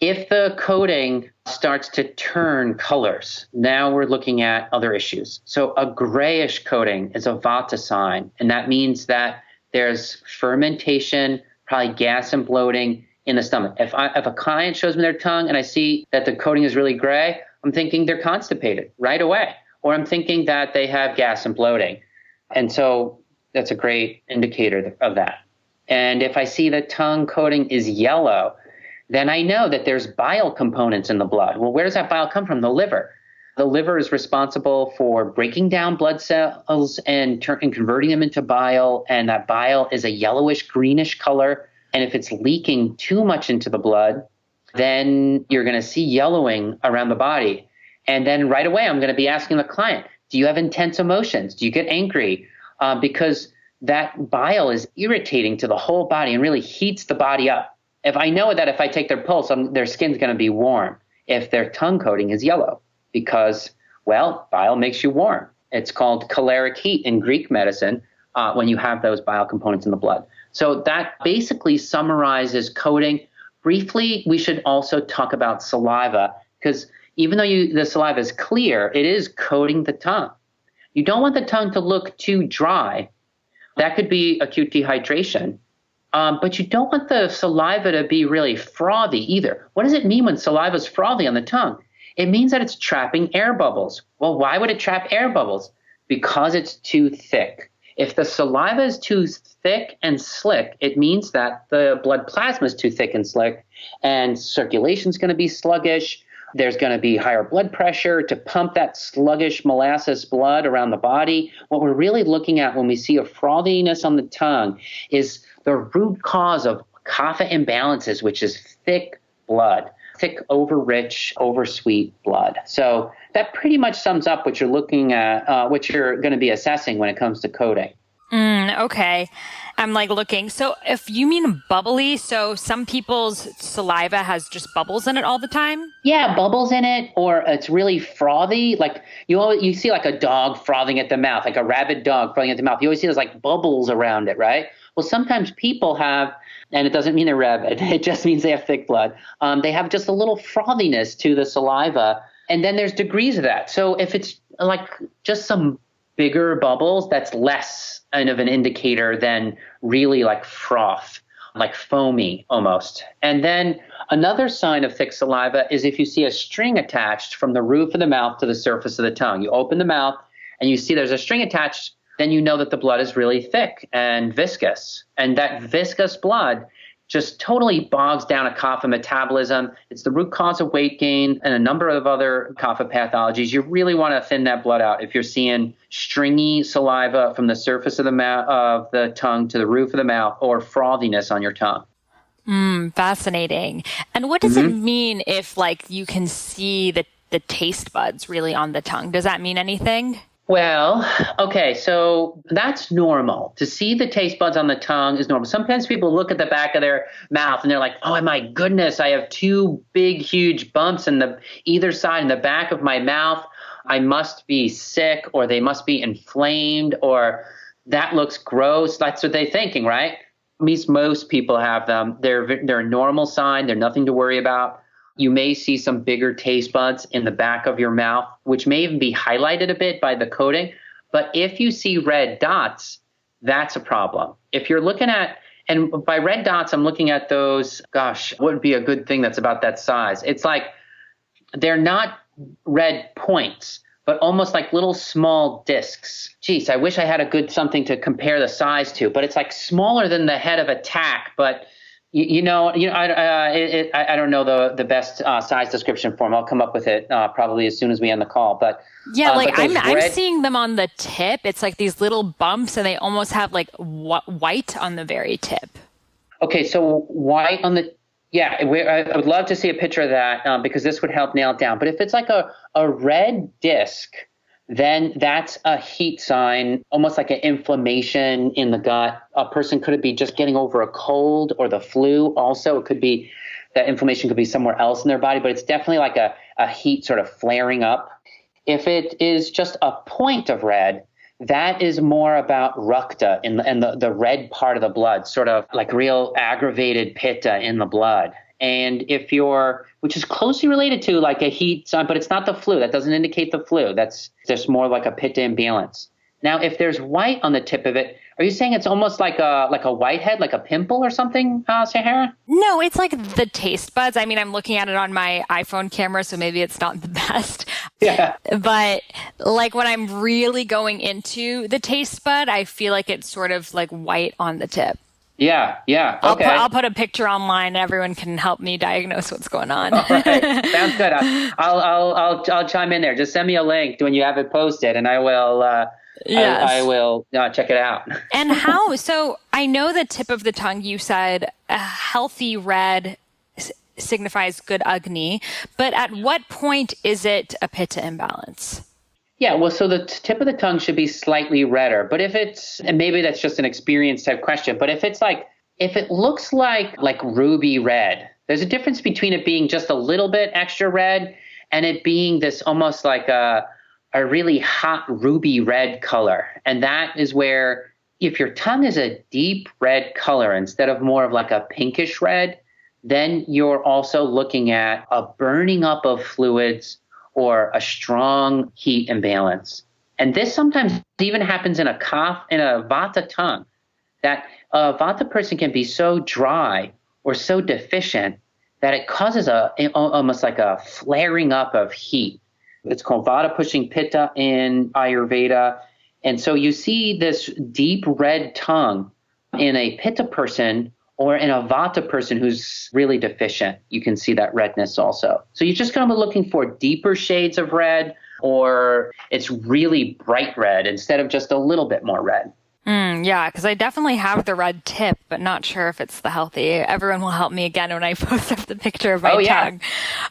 if the coating starts to turn colors, now we're looking at other issues. So a grayish coating is a Vata sign, and that means that there's fermentation, probably gas and bloating in the stomach. If a client shows me their tongue and I see that the coating is really gray, I'm thinking they're constipated right away, or I'm thinking that they have gas and bloating. And so that's a great indicator of that. And if I see the tongue coating is yellow, then I know that there's bile components in the blood. Well, where does that bile come from? The liver. The liver is responsible for breaking down blood cells and converting them into bile. And that bile is a yellowish, greenish color. And if it's leaking too much into the blood, then you're going to see yellowing around the body. And then right away, I'm going to be asking the client, do you have intense emotions? Do you get angry? Because that bile is irritating to the whole body and really heats the body up. If I know that if I take their pulse, their skin's going to be warm if their tongue coating is yellow because, well, bile makes you warm. It's called choleric heat in Greek medicine when you have those bile components in the blood. So that basically summarizes coating. Briefly, we should also talk about saliva because even though the saliva is clear, it is coating the tongue. You don't want the tongue to look too dry. That could be acute dehydration. But you don't want the saliva to be really frothy either. What does it mean when saliva is frothy on the tongue? It means that it's trapping air bubbles. Well, why would it trap air bubbles? Because it's too thick. If the saliva is too thick and slick, it means that the blood plasma is too thick and slick, and circulation is going to be sluggish. There's going to be higher blood pressure to pump that sluggish molasses blood around the body. What we're really looking at when we see a frothiness on the tongue is the root cause of kapha imbalances, which is thick blood, thick, over-rich, over-sweet blood. So that pretty much sums up what you're looking at, what you're going to be assessing when it comes to coating. Okay. I'm looking. So if you mean bubbly, so some people's saliva has just bubbles in it all the time? Yeah, bubbles in it, or it's really frothy. Like you see like a dog frothing at the mouth, like a rabid dog frothing at the mouth. You always see those like bubbles around it, right? Well, sometimes people have, and it doesn't mean they're rabid. It just means they have thick blood. They have just a little frothiness to the saliva. And then there's degrees of that. So if it's like just some bigger bubbles, that's less kind of an indicator than really like froth, like foamy almost. And then another sign of thick saliva is if you see a string attached from the roof of the mouth to the surface of the tongue. You open the mouth and you see there's a string attached, then you know that the blood is really thick and viscous. And that viscous blood just totally bogs down a kapha metabolism. It's the root cause of weight gain and a number of other kapha pathologies. You really want to thin that blood out if you're seeing stringy saliva from the surface of the of the tongue to the roof of the mouth, or frothiness on your tongue. Fascinating. And what does it mean if you can see the taste buds really on the tongue? Does that mean anything? Well, okay, so that's normal. To see the taste buds on the tongue is normal. Sometimes people look at the back of their mouth and they're like, oh my goodness, I have two big, huge bumps in either side in the back of my mouth. I must be sick, or they must be inflamed, or that looks gross. That's what they're thinking, right? Most people have them. They're a normal sign. They're nothing to worry about. You may see some bigger taste buds in the back of your mouth, which may even be highlighted a bit by the coating. But if you see red dots, that's a problem. If you're looking at, and by red dots, I'm looking at those, what would be a good thing that's about that size? It's like they're not red points, but almost like little small discs. Geez, I wish I had a good something to compare the size to, but it's like smaller than the head of a tack, but I don't know the best size description for them. I'll come up with it probably as soon as we end the call. But yeah, I'm seeing them on the tip. It's like these little bumps, and they almost have white on the very tip. Okay, so white on the I would love to see a picture of that because this would help nail it down. But if it's like a red disc, then that's a heat sign, almost like an inflammation in the gut. A person could be just getting over a cold or the flu. Also, it could be that inflammation could be somewhere else in their body, but it's definitely like a heat sort of flaring up. If it is just a point of red, that is more about rukta in the red part of the blood, sort of like real aggravated pitta in the blood. And which is closely related to like a heat sign, but it's not the flu. That doesn't indicate the flu. That's just more like a pitta imbalance. Now, if there's white on the tip of it, are you saying it's almost like a whitehead, like a pimple or something, Sahara? No, it's like the taste buds. I mean, I'm looking at it on my iPhone camera, so maybe it's not the best. Yeah. But when I'm really going into the taste bud, I feel like it's sort of like white on the tip. Yeah, yeah. I'll Okay. put a picture online. Everyone can help me diagnose what's going on. All right. Sounds good. I'll chime in there. Just send me a link when you have it posted, and I Yes. will check it out. And so I know the tip of the tongue, you said a healthy red signifies good Agni, but at what point is it a pitta imbalance? Yeah, well, so the tip of the tongue should be slightly redder, but if it's, and maybe that's just an experience type question, but if it looks like ruby red, there's a difference between it being just a little bit extra red and it being this almost like a really hot ruby red color. And that is where if your tongue is a deep red color instead of more of like a pinkish red, then you're also looking at a burning up of fluids or a strong heat imbalance. And this sometimes even happens in a Vata tongue, that a Vata person can be so dry or so deficient that it causes almost like a flaring up of heat. It's called Vata pushing Pitta in Ayurveda. And so you see this deep red tongue in a Pitta person or in a Vata person who's really deficient. You can see that redness also. So you're just going to be looking for deeper shades of red, or it's really bright red instead of just a little bit more red. Yeah, because I definitely have the red tip, but not sure if it's the healthy. Everyone will help me again when I post up the picture of my tongue.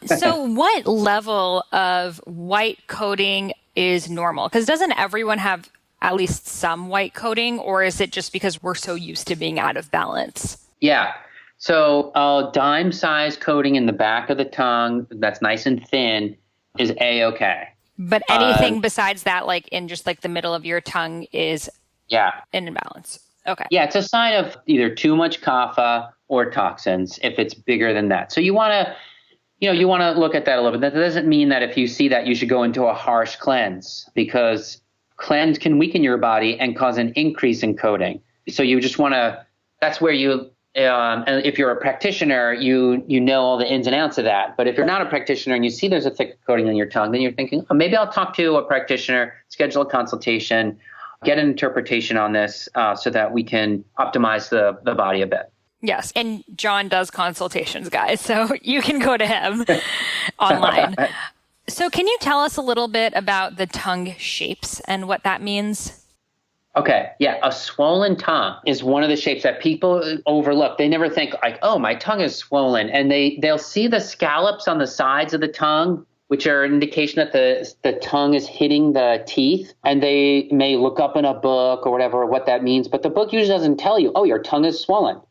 So what level of white coating is normal? Because doesn't everyone have at least some white coating, or is it just because we're so used to being out of balance? Yeah. So a dime size coating in the back of the tongue that's nice and thin is A-okay. But anything besides that, like in just like the middle of your tongue, is an imbalance. Okay. Yeah, it's a sign of either too much kapha or toxins if it's bigger than that. So you want to look at that a little bit. That doesn't mean that if you see that you should go into a harsh cleanse, because cleanse can weaken your body and cause an increase in coating. So you just want to, that's where you, and if you're a practitioner, you know all the ins and outs of that. But if you're not a practitioner and you see there's a thick coating on your tongue, then you're thinking, oh, maybe I'll talk to a practitioner, schedule a consultation, get an interpretation on this so that we can optimize the body a bit. Yes. And John does consultations, guys. So you can go to him online. So can you tell us a little bit about the tongue shapes and what that means? Okay. Yeah. A swollen tongue is one of the shapes that people overlook. They never think like, oh, my tongue is swollen. And they'll see the scallops on the sides of the tongue, which are an indication that the tongue is hitting the teeth. And they may look up in a book or whatever what that means. But the book usually doesn't tell you, oh, your tongue is swollen.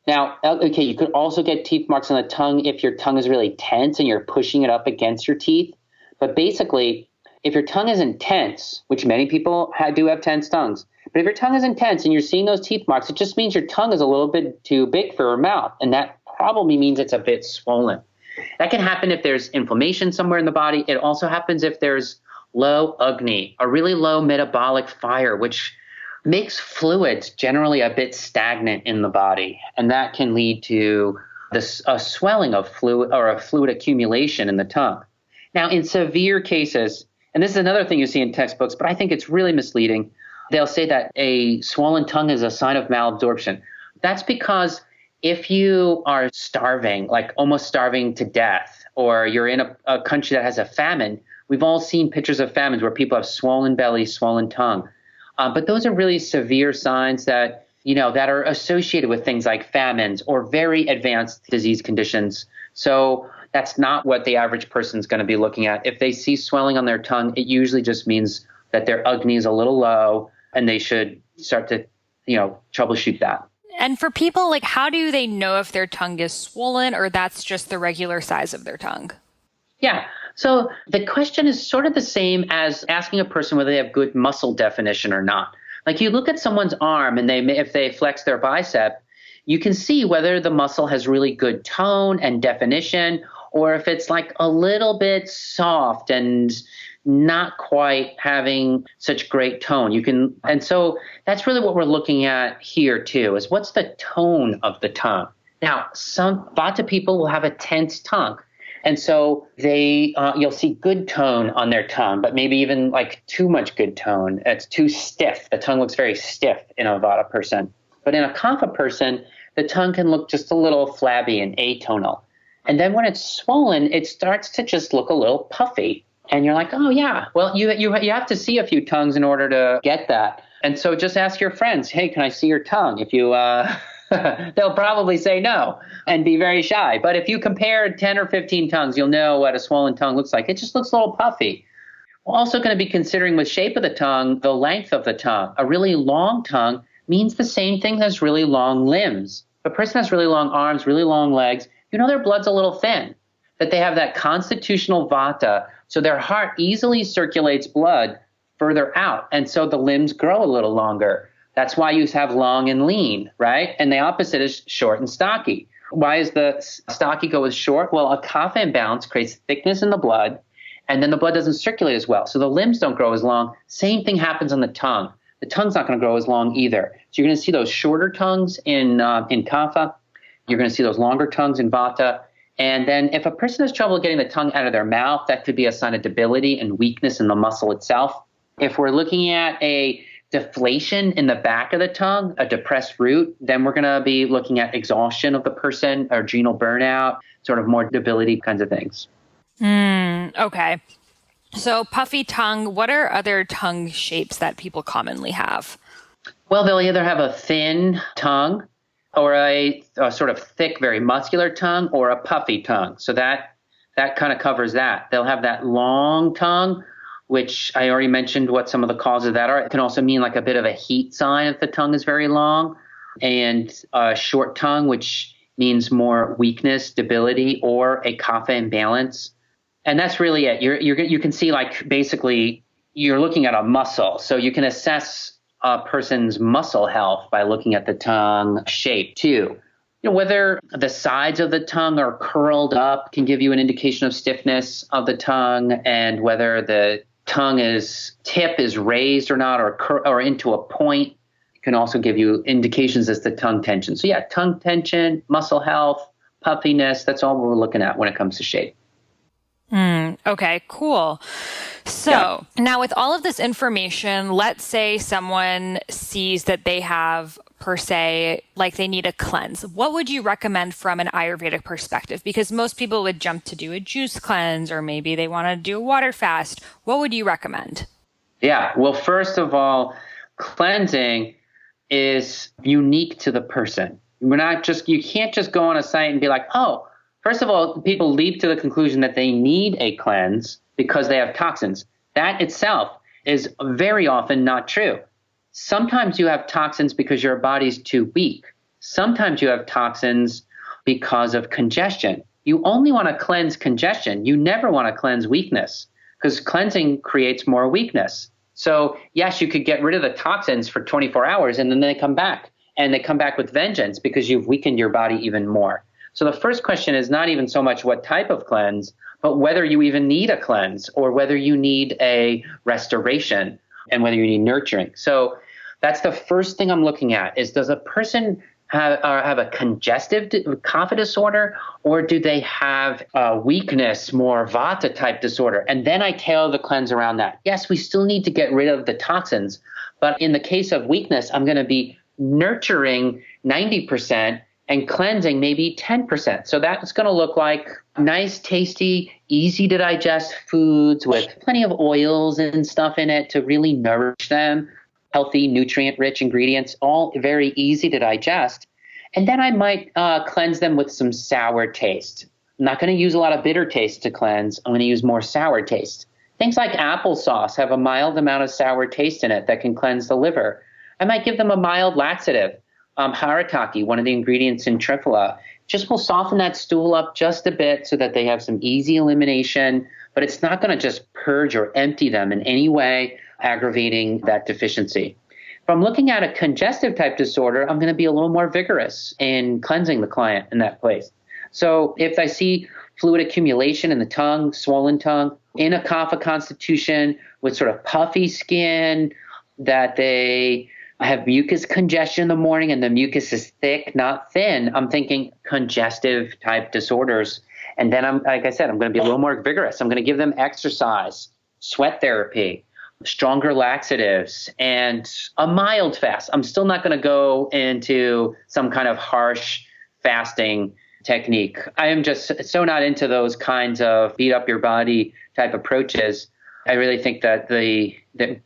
Now, okay, you could also get teeth marks on the tongue if your tongue is really tense and you're pushing it up against your teeth. But basically, if your tongue isn't tense, which many people do have tense tongues, but if your tongue isn't tense and you're seeing those teeth marks, it just means your tongue is a little bit too big for your mouth. And that probably means it's a bit swollen. That can happen if there's inflammation somewhere in the body. It also happens if there's low Agni, a really low metabolic fire, which makes fluids generally a bit stagnant in the body. And that can lead to a swelling of fluid or a fluid accumulation in the tongue. Now, in severe cases, and this is another thing you see in textbooks, but I think it's really misleading, they'll say that a swollen tongue is a sign of malabsorption. That's because if you are starving, like almost starving to death, or you're in a country that has a famine, we've all seen pictures of famines where people have swollen belly, swollen tongue. But those are really severe signs that are associated with things like famines or very advanced disease conditions. So that's not what the average person's going to be looking at. If they see swelling on their tongue, it usually just means that their Agni is a little low and they should start to, troubleshoot that. And for people, like, how do they know if their tongue is swollen or that's just the regular size of their tongue? Yeah. So the question is sort of the same as asking a person whether they have good muscle definition or not. Like you look at someone's arm and if they flex their bicep, you can see whether the muscle has really good tone and definition, or if it's like a little bit soft and not quite having such great tone. And so that's really what we're looking at here too, is what's the tone of the tongue? Now, some Vata people will have a tense tongue. And so you'll see good tone on their tongue, but maybe even like too much good tone. It's too stiff. The tongue looks very stiff in a Vata person. But in a kapha person, the tongue can look just a little flabby and atonal. And then when it's swollen, it starts to just look a little puffy. And you're like, oh, yeah, well, you have to see a few tongues in order to get that. And so just ask your friends, hey, can I see your tongue? If you, they'll probably say no and be very shy. But if you compare 10 or 15 tongues, you'll know what a swollen tongue looks like. It just looks a little puffy. We're also going to be considering with shape of the tongue, the length of the tongue. A really long tongue means the same thing as really long limbs. If a person has really long arms, really long legs, you know their blood's a little thin, that they have that constitutional vata, so their heart easily circulates blood further out, and so the limbs grow a little longer. That's why you have long and lean, right? And the opposite is short and stocky. Why is the stocky go with short? Well, a kapha imbalance creates thickness in the blood, and then the blood doesn't circulate as well, so the limbs don't grow as long. Same thing happens on the tongue. The tongue's not going to grow as long either. So you're going to see those shorter tongues in kapha. You're going to see those longer tongues in vata. And then if a person has trouble getting the tongue out of their mouth, that could be a sign of debility and weakness in the muscle itself. If we're looking at a deflation in the back of the tongue, a depressed root, then we're going to be looking at exhaustion of the person, or adrenal burnout, sort of more debility kinds of things. Okay. So puffy tongue, what are other tongue shapes that people commonly have? Well, they'll either have a thin tongue or a sort of thick, very muscular tongue, or a puffy tongue. So that kind of covers that. They'll have that long tongue, which I already mentioned what some of the causes of that are. It can also mean like a bit of a heat sign if the tongue is very long, and a short tongue, which means more weakness, debility, or a kapha imbalance. And that's really it. You can see, like, basically you're looking at a muscle. So you can assess a person's muscle health by looking at the tongue shape too. You know, whether the sides of the tongue are curled up can give you an indication of stiffness of the tongue, and whether the tongue tip is raised or not, or into a point, can also give you indications as to tongue tension. So yeah, tongue tension, muscle health, puffiness, that's all we're looking at when it comes to shape. Okay, cool. So now with all of this information, let's say someone sees that they have, per se, like they need a cleanse. What would you recommend from an Ayurvedic perspective? Because most people would jump to do a juice cleanse, or maybe they want to do a water fast. What would you recommend? Yeah, well, first of all, cleansing is unique to the person. You can't just go on a site and be like, oh, first of all, people leap to the conclusion that they need a cleanse because they have toxins. That itself is very often not true. Sometimes you have toxins because your body's too weak. Sometimes you have toxins because of congestion. You only want to cleanse congestion. You never want to cleanse weakness, because cleansing creates more weakness. So yes, you could get rid of the toxins for 24 hours and then they come back, and they come back with vengeance because you've weakened your body even more. So the first question is not even so much what type of cleanse, but whether you even need a cleanse, or whether you need a restoration, and whether you need nurturing. So that's the first thing I'm looking at, is does a person have a congestive kapha disorder, or do they have a weakness, more vata type disorder? And then I tailor the cleanse around that. Yes, we still need to get rid of the toxins, but in the case of weakness, I'm going to be nurturing 90% and cleansing maybe 10%. So that's going to look like nice, tasty, easy to digest foods with plenty of oils and stuff in it to really nourish them. Healthy, nutrient-rich ingredients, all very easy to digest. And then I might cleanse them with some sour taste. I'm not going to use a lot of bitter taste to cleanse. I'm going to use more sour taste. Things like applesauce have a mild amount of sour taste in it that can cleanse the liver. I might give them a mild laxative. Harataki, one of the ingredients in Triphala, just will soften that stool up just a bit so that they have some easy elimination, but it's not going to just purge or empty them in any way, aggravating that deficiency. If I'm looking at a congestive type disorder, I'm going to be a little more vigorous in cleansing the client in that place. So if I see fluid accumulation in the tongue, swollen tongue, in a kapha constitution with sort of puffy skin, that they have mucus congestion in the morning and the mucus is thick, not thin, I'm thinking congestive type disorders. And then like I said, I'm going to be a little more vigorous. I'm going to give them exercise, sweat therapy, stronger laxatives, and a mild fast. I'm still not going to go into some kind of harsh fasting technique. I am just so not into those kinds of beat up your body type approaches. I really think that the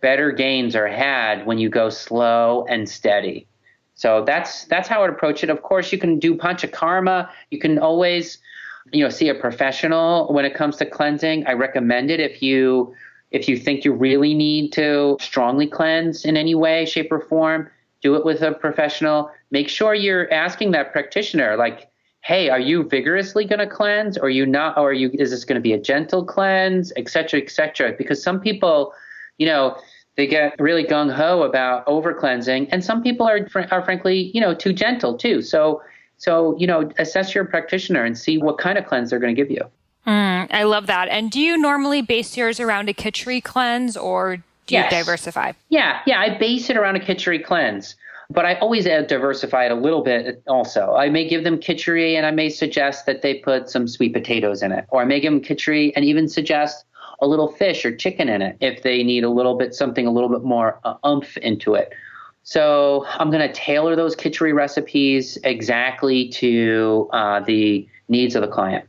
better gains are had when you go slow and steady. So that's how I'd approach it. Of course, you can do panchakarma. You can always, see a professional when it comes to cleansing. I recommend it if you think you really need to strongly cleanse in any way, shape, or form. Do it with a professional. Make sure you're asking that practitioner, like, hey, are you vigorously going to cleanse, or are you not? Or is this going to be a gentle cleanse, et cetera, et cetera? Because some people, they get really gung-ho about over-cleansing, and some people are frankly, too gentle too. So, assess your practitioner and see what kind of cleanse they're going to give you. I love that. And do you normally base yours around a Khichdi cleanse, or do you diversify? Yeah, I base it around a Khichdi cleanse, but I always diversify it a little bit also. I may give them Khichdi, and I may suggest that they put some sweet potatoes in it, or I may give them Khichdi and even suggest a little fish or chicken in it if they need something a little bit more oomph into it. So I'm going to tailor those Khichdi recipes exactly to the needs of the client.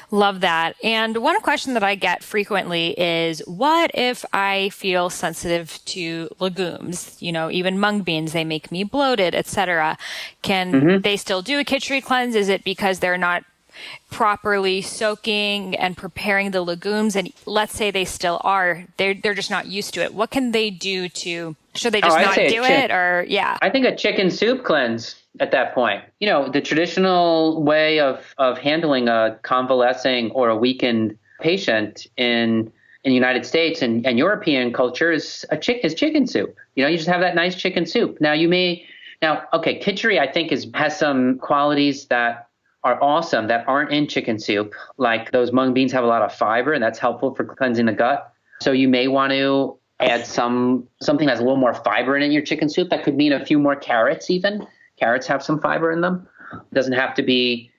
Love that. And one question that I get frequently is, what if I feel sensitive to legumes? Even mung beans, they make me bloated, etc. Can they still do a Khichdi cleanse? Is it because they're not properly soaking and preparing the legumes? And let's say they still are, they're just not used to it. What can they do should they just not do it? Or I think a chicken soup cleanse at that point. The traditional way of handling a convalescing or a weakened patient in the United States and European culture is chicken soup. You just have that nice chicken soup. Khichdi I think has some qualities that are awesome that aren't in chicken soup. Like those mung beans have a lot of fiber, and that's helpful for cleansing the gut. So you may want to add something that's a little more fiber in your chicken soup. That could mean a few more carrots even. Carrots have some fiber in them. It doesn't have to be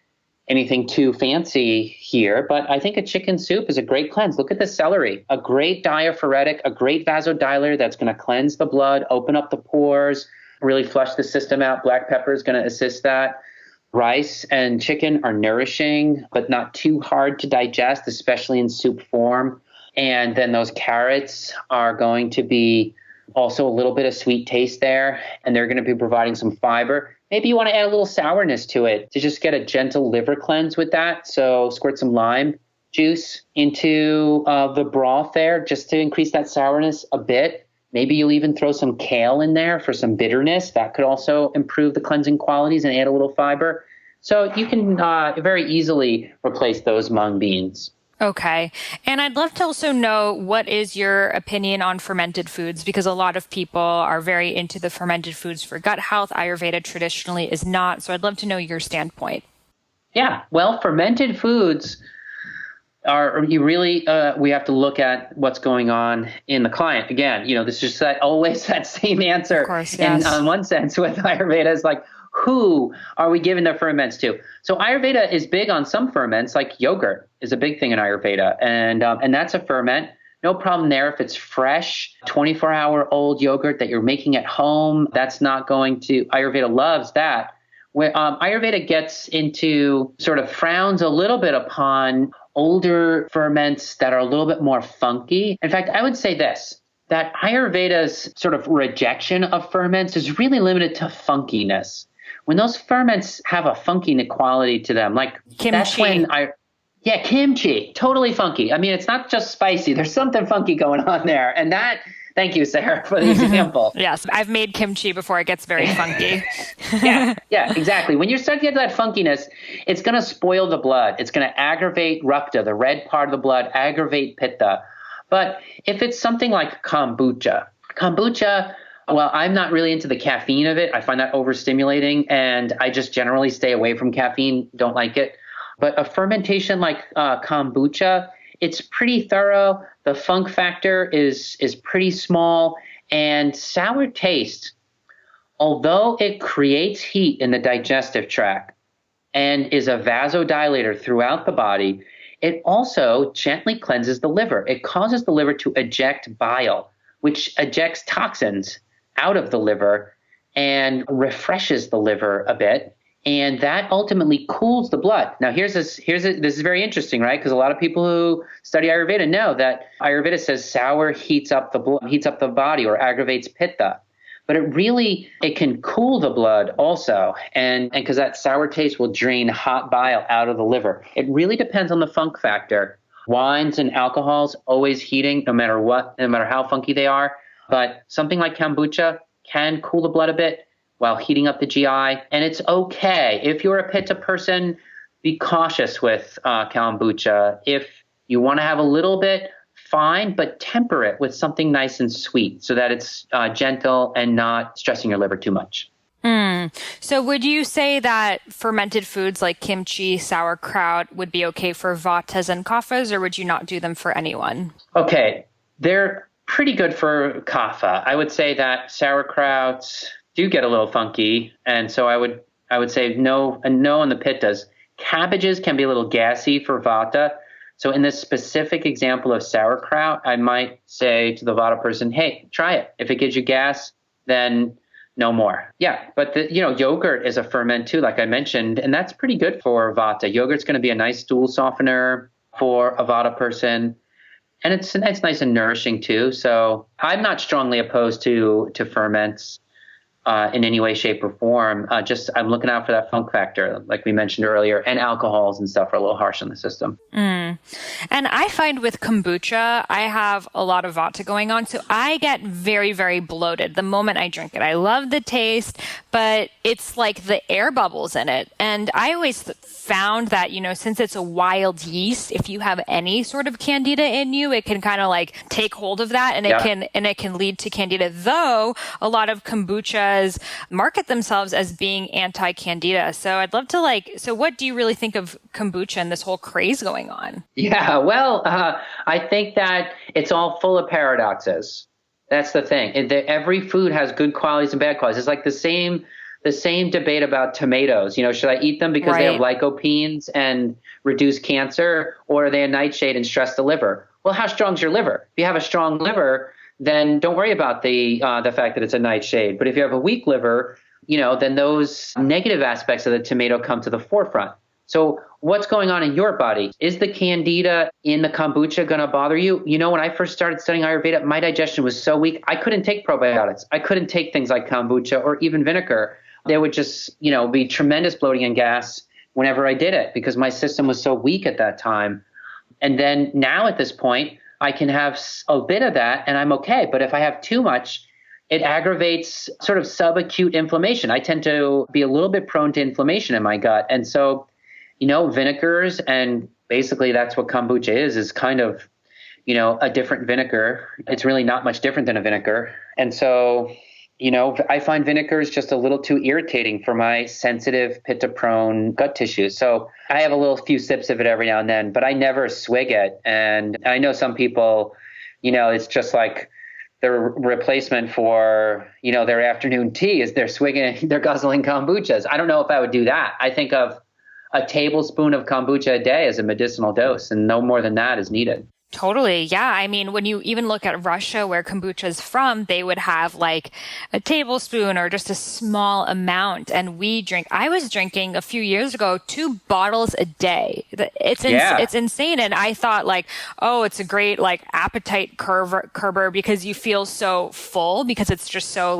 anything too fancy here, but I think a chicken soup is a great cleanse. Look at the celery, a great diaphoretic, a great vasodilator that's going to cleanse the blood, open up the pores, really flush the system out. Black pepper is going to assist that. Rice and chicken are nourishing, but not too hard to digest, especially in soup form. And then those carrots are going to be also a little bit of sweet taste there, and they're going to be providing some fiber. Maybe you want to add a little sourness to it to just get a gentle liver cleanse with that. So squirt some lime juice into the broth there just to increase that sourness a bit. Maybe you'll even throw some kale in there for some bitterness. That could also improve the cleansing qualities and add a little fiber. So you can very easily replace those mung beans. Okay. And I'd love to also know, what is your opinion on fermented foods? Because a lot of people are very into the fermented foods for gut health. Ayurveda traditionally is not. So I'd love to know your standpoint. Yeah. Well, fermented foods we have to look at what's going on in the client. Again, this is just always that same answer. Of course, yes. In one sense with Ayurveda is like, who are we giving the ferments to? So Ayurveda is big on some ferments, like yogurt is a big thing in Ayurveda. And that's a ferment. No problem there if it's fresh, 24-hour-old yogurt that you're making at home. That's not going to, Ayurveda loves that. Where Ayurveda gets into sort of frowns a little bit upon older ferments that are a little bit more funky. In fact, I would say this, that Ayurveda's sort of rejection of ferments is really limited to funkiness. When those ferments have a funky quality to them, like kimchi. That's when kimchi, totally funky. I mean, it's not just spicy. There's something funky going on there. And thank you, Sarah, for the example. Yes, I've made kimchi before. It gets very funky. Yeah, exactly. When you're starting to get that funkiness, it's going to spoil the blood. It's going to aggravate rakta, the red part of the blood, aggravate pitta. But if it's something like kombucha, well, I'm not really into the caffeine of it. I find that overstimulating, and I just generally stay away from caffeine, don't like it. But a fermentation like kombucha, it's pretty thorough. The funk factor is pretty small, and sour taste, although it creates heat in the digestive tract and is a vasodilator throughout the body, it also gently cleanses the liver. It causes the liver to eject bile, which ejects toxins out of the liver and refreshes the liver a bit. And that ultimately cools the blood. Now, this is very interesting, right? Because a lot of people who study Ayurveda know that Ayurveda says sour heats up the blood, heats up the body, or aggravates pitta. But it can cool the blood also. And because that sour taste will drain hot bile out of the liver. It really depends on the funk factor. Wines and alcohols, always heating, no matter what, no matter how funky they are. But something like kombucha can cool the blood a bit while heating up the GI. And it's okay. If you're a pitta person, be cautious with kombucha. If you want to have a little bit, fine, but temper it with something nice and sweet so that it's gentle and not stressing your liver too much. So would you say that fermented foods like kimchi, sauerkraut would be okay for vatas and kaphas, or would you not do them for anyone? Okay, they're pretty good for kapha. I would say that sauerkrauts do get a little funky, and so I would say no on the pittas. Cabbages can be a little gassy for vata. So in this specific example of sauerkraut, I might say to the vata person, hey, try it. If it gives you gas, then no more. Yeah, but yogurt is a ferment too, like I mentioned, and that's pretty good for vata. Yogurt's going to be a nice stool softener for a vata person, and it's nice and nourishing too. So I'm not strongly opposed to ferments in any way, shape, or form. I'm looking out for that funk factor, like we mentioned earlier, and alcohols and stuff are a little harsh on the system. And I find with kombucha, I have a lot of vata going on, so I get very, very bloated the moment I drink it. I love the taste, but it's like the air bubbles in it. And I always found that, since it's a wild yeast, if you have any sort of candida in you, it can kind of like take hold of that, and it can lead to candida. Though a lot of kombuchas market themselves as being anti-candida. So I'd love to so what do you really think of kombucha and this whole craze going on? Yeah, well, I think that it's all full of paradoxes. That's the thing. Every food has good qualities and bad qualities. It's like the same debate about tomatoes. Should I eat them because they have lycopenes and reduce cancer, or are they a nightshade and stress the liver? Well, how strong is your liver? If you have a strong liver, then don't worry about the fact that it's a nightshade. But if you have a weak liver, then those negative aspects of the tomato come to the forefront. So what's going on in your body? Is the candida in the kombucha going to bother you? When I first started studying Ayurveda, my digestion was so weak, I couldn't take probiotics. I couldn't take things like kombucha or even vinegar. There would just, be tremendous bloating and gas whenever I did it because my system was so weak at that time. And then now at this point, I can have a bit of that and I'm okay. But if I have too much, it aggravates sort of subacute inflammation. I tend to be a little bit prone to inflammation in my gut. And so, vinegars, and basically that's what kombucha is kind of, a different vinegar. It's really not much different than a vinegar. And so, I find vinegars just a little too irritating for my sensitive, pitta-prone gut tissue. So I have a few sips of it every now and then, but I never swig it. And I know some people, it's just like their replacement for, their afternoon tea is they're guzzling kombuchas. I don't know if I would do that. I think of a tablespoon of kombucha a day as a medicinal dose, and no more than that is needed. Totally. Yeah. I mean, when you even look at Russia, where kombucha is from, they would have like a tablespoon or just a small amount. And I was drinking a few years ago 2 bottles a day. It's insane. And I thought it's a great appetite curber because you feel so full because it's just so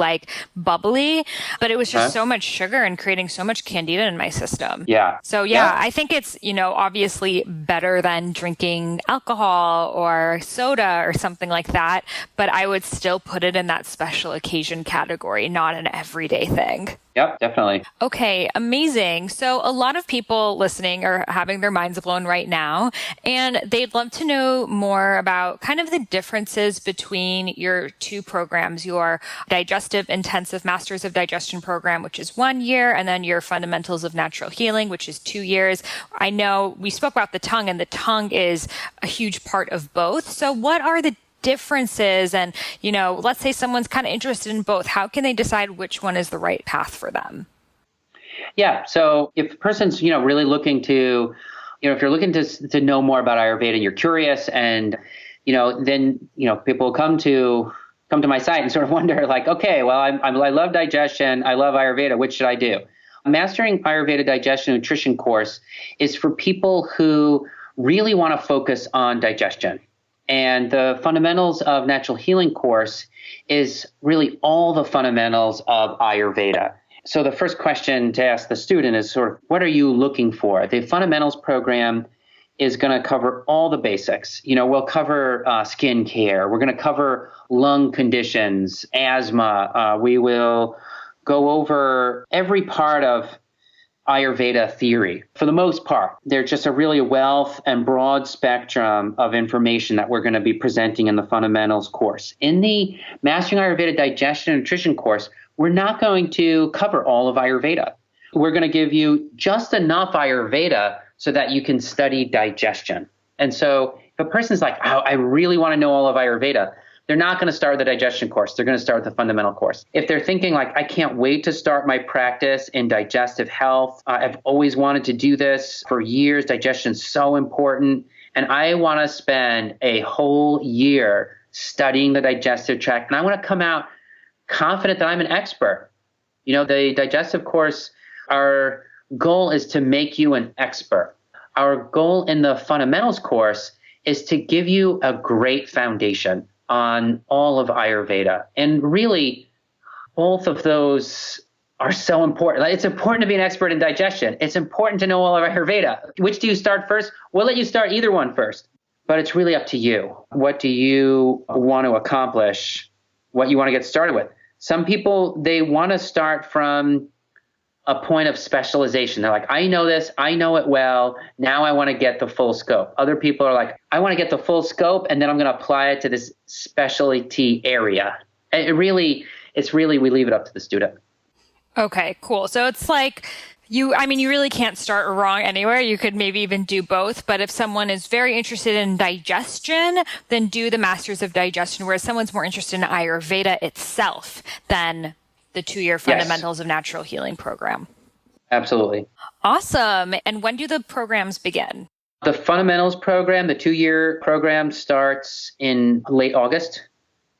bubbly. But it was just so much sugar and creating so much candida in my system. Yeah. So I think it's, obviously better than drinking alcohol or soda or something like that, but I would still put it in that special occasion category, not an everyday thing. Yep, definitely. Okay, amazing. So a lot of people listening are having their minds blown right now, and they'd love to know more about kind of the differences between your 2 programs, your Digestive Intensive Masters of Digestion program, which is 1 year, and then your Fundamentals of Natural Healing, which is 2 years. I know we spoke about the tongue, and the tongue is a huge part of both. So what are the differences? And, let's say someone's kind of interested in both. How can they decide which one is the right path for them? Yeah. So if a person's, really looking to, if you're looking to know more about Ayurveda and you're curious, and then people come to my site and sort of wonder, like, okay, well, I love digestion, I love Ayurveda, what should I do? Mastering Ayurveda Digestion Nutrition course is for people who really want to focus on digestion. And the Fundamentals of Natural Healing course is really all the fundamentals of Ayurveda. So the first question to ask the student is sort of, what are you looking for? The Fundamentals program is going to cover all the basics. We'll cover skin care. We're going to cover lung conditions, asthma. We will go over every part of Ayurveda theory. For the most part, there's just a really wealth and broad spectrum of information that we're going to be presenting in the Fundamentals course. In the Mastering Ayurveda Digestion and Nutrition course, we're not going to cover all of Ayurveda. We're going to give you just enough Ayurveda so that you can study digestion. And so if a person's like, oh, I really want to know all of Ayurveda, they're not going to start with the digestion course. They're going to start with the fundamental course. If they're thinking like, I can't wait to start my practice in digestive health. I've always wanted to do this for years. Digestion is so important. And I want to spend a whole year studying the digestive tract. And I want to come out confident that I'm an expert. The digestive course, our goal is to make you an expert. Our goal in the fundamentals course is to give you a great foundation on all of Ayurveda. And really, both of those are so important. It's important to be an expert in digestion. It's important to know all of Ayurveda. Which do you start first? We'll let you start either one first. But it's really up to you. What do you want to accomplish? What you want to get started with? Some people, they want to start from a point of specialization. They're like, I know this, I know it well, now I want to get the full scope. Other people are like, I want to get the full scope, and then I'm going to apply it to this specialty area. It's really, we leave it up to the student. Okay, cool. So it's like, you really can't start wrong anywhere. You could maybe even do both. But if someone is very interested in digestion, then do the Masters of Digestion, whereas someone's more interested in Ayurveda itself, then the 2-year Fundamentals of Natural Healing program. Absolutely. Awesome. And when do the programs begin? The Fundamentals program, the 2-year program, starts in late August.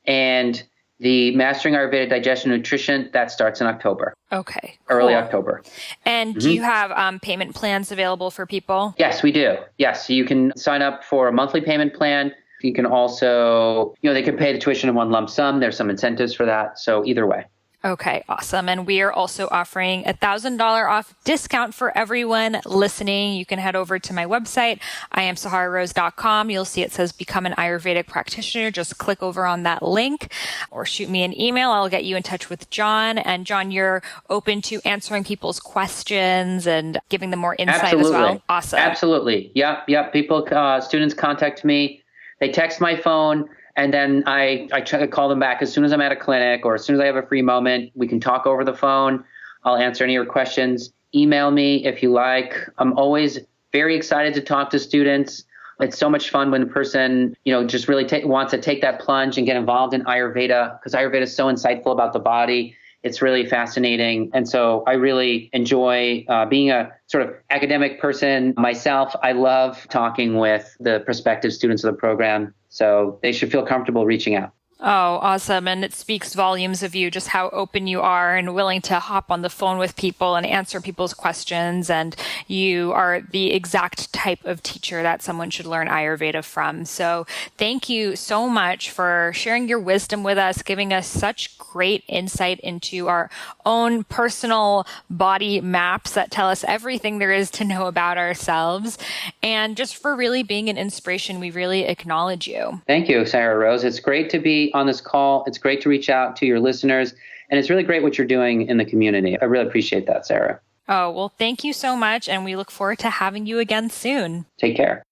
And the Mastering Ayurvedic Digestion and Nutrition, that starts in October. Okay. Cool. Early October. And do you have payment plans available for people? Yes, we do. Yes. You can sign up for a monthly payment plan. You can also, they can pay the tuition in one lump sum. There's some incentives for that. So either way. Okay, awesome. And we are also offering $1,000 off discount for everyone listening. You can head over to my website, iamsahararose.com. You'll see it says Become an Ayurvedic Practitioner. Just click over on that link or shoot me an email. I'll get you in touch with John. And John, you're open to answering people's questions and giving them more insight as well. Awesome. Absolutely. Yep. People, students contact me. They text my phone. And then I try to call them back as soon as I'm at a clinic or as soon as I have a free moment. We can talk over the phone. I'll answer any of your questions. Email me if you like. I'm always very excited to talk to students. It's so much fun when a person, just really wants to take that plunge and get involved in Ayurveda, because Ayurveda is so insightful about the body. It's really fascinating. And so I really enjoy being a sort of academic person myself. I love talking with the prospective students of the program. So they should feel comfortable reaching out. Oh, awesome. And it speaks volumes of you, just how open you are and willing to hop on the phone with people and answer people's questions. And you are the exact type of teacher that someone should learn Ayurveda from. So thank you so much for sharing your wisdom with us, giving us such great insight into our own personal body maps that tell us everything there is to know about ourselves. And just for really being an inspiration, we really acknowledge you. Thank you, Sarah Rose. It's great to be on this call. It's great to reach out to your listeners. And it's really great what you're doing in the community. I really appreciate that, Sarah. Oh, well, thank you so much. And we look forward to having you again soon. Take care.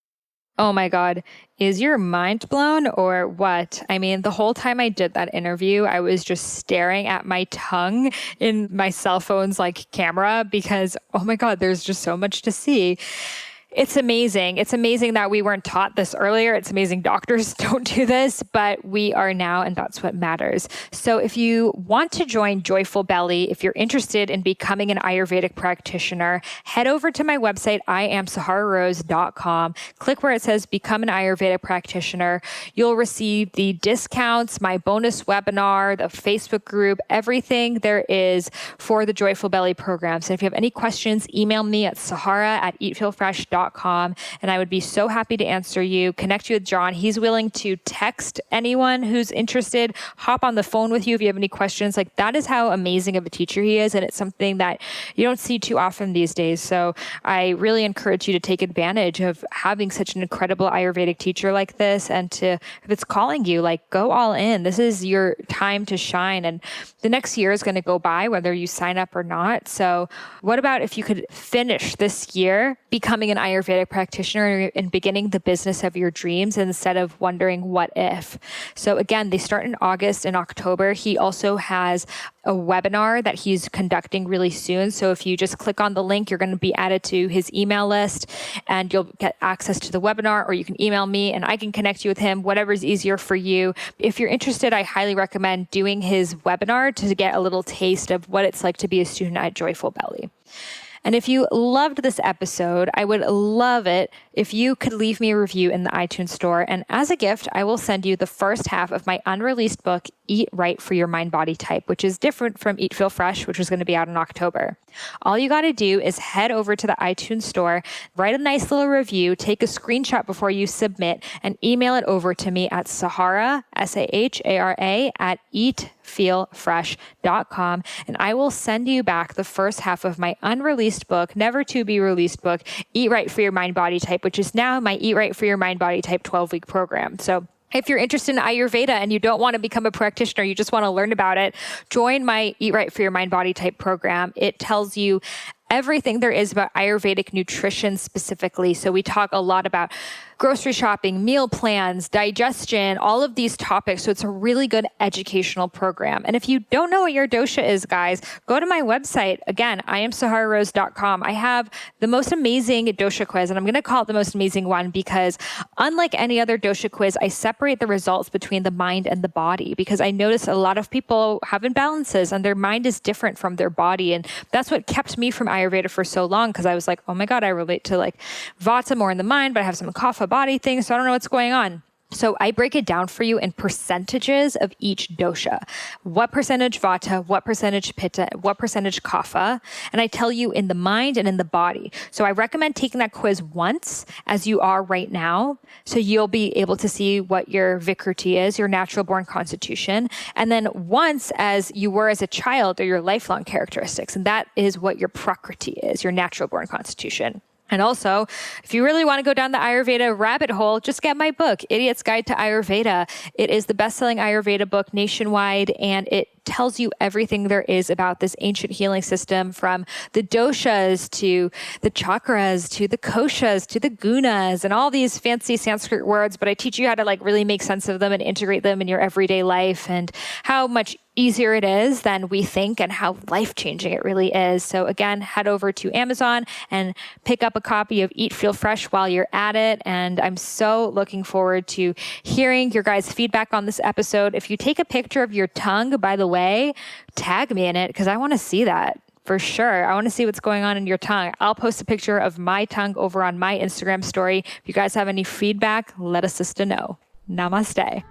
Oh my God. Is your mind blown or what? I mean, the whole time I did that interview, I was just staring at my tongue in my cell phone's camera because, oh my God, there's just so much to see. It's amazing. It's amazing that we weren't taught this earlier. It's amazing doctors don't do this, but we are now, and that's what matters. So if you want to join Joyful Belly, if you're interested in becoming an Ayurvedic practitioner, head over to my website, iamsahararose.com. Click where it says Become an Ayurvedic Practitioner. You'll receive the discounts, my bonus webinar, the Facebook group, everything there is for the Joyful Belly program. So if you have any questions, email me at sahara@eatfeelfresh.com. And I would be so happy to answer you, connect you with John. He's willing to text anyone who's interested, hop on the phone with you if you have any questions. Like, that is how amazing of a teacher he is. And it's something that you don't see too often these days. So I really encourage you to take advantage of having such an incredible Ayurvedic teacher like this. And to, if it's calling you, like, go all in. This is your time to shine. And the next year is going to go by, whether you sign up or not. So what about if you could finish this year becoming an Ayurvedic practitioner and beginning the business of your dreams instead of wondering what if? So again, they start in August and October. He also has a webinar that he's conducting really soon. So if you just click on the link, you're going to be added to his email list and you'll get access to the webinar, or you can email me and I can connect you with him, whatever's easier for you. If you're interested, I highly recommend doing his webinar to get a little taste of what it's like to be a student at Joyful Belly. And if you loved this episode, I would love it if you could leave me a review in the iTunes store. And as a gift, I will send you the first half of my unreleased book, Eat Right for Your Mind Body Type, which is different from Eat Feel Fresh, which was going to be out in October. All you got to do is head over to the iTunes store, write a nice little review, take a screenshot before you submit, and email it over to me at Sahara, Sahara, at eatfeelfresh.com. And I will send you back the first half of my unreleased book, never to be released book, Eat Right for Your Mind Body Type, which is now my Eat Right for Your Mind Body Type 12-week program. So if you're interested in Ayurveda and you don't want to become a practitioner, you just want to learn about it, join my Eat Right for Your Mind Body Type program. It tells you everything there is about Ayurvedic nutrition specifically. So we talk a lot about grocery shopping, meal plans, digestion, all of these topics. So it's a really good educational program. And if you don't know what Your Dosha is, guys, go to my website. Again, iamsahararose.com. I have the most amazing dosha quiz, and I'm going to call it the most amazing one because unlike any other dosha quiz, I separate the results between the mind and the body because I notice a lot of people have imbalances and their mind is different from their body. And that's what kept me from Ayurveda for so long because I was like, oh my God, I relate to like Vata more in the mind, but I have some kapha body things, so I don't know what's going on. So I break it down for you in percentages of each dosha. What percentage Vata, what percentage Pitta, what percentage Kapha, and I tell you in the mind and in the body. So I recommend taking that quiz once as you are right now, so you'll be able to see what your Vikruti is, your natural born constitution, and then once as you were as a child or your lifelong characteristics, and that is what your Prakriti is, your natural born constitution. And also, if you really want to go down the Ayurveda rabbit hole, just get my book, Idiot's Guide to Ayurveda. It is the best-selling Ayurveda book nationwide, and it tells you everything there is about this ancient healing system, from the doshas to the chakras to the koshas to the gunas and all these fancy Sanskrit words. But I teach you how to like really make sense of them and integrate them in your everyday life, and how much easier it is than we think and how life-changing it really is. So again, head over to Amazon and pick up a copy of Eat Feel Fresh while you're at it. And I'm so looking forward to hearing your guys' feedback on this episode. If you take a picture of your tongue, by the way, tag me in it because I want to see that. For sure. I want to see what's going on in your tongue. I'll post a picture of my tongue over on my Instagram story. If you guys have any feedback, let a sister know. Namaste.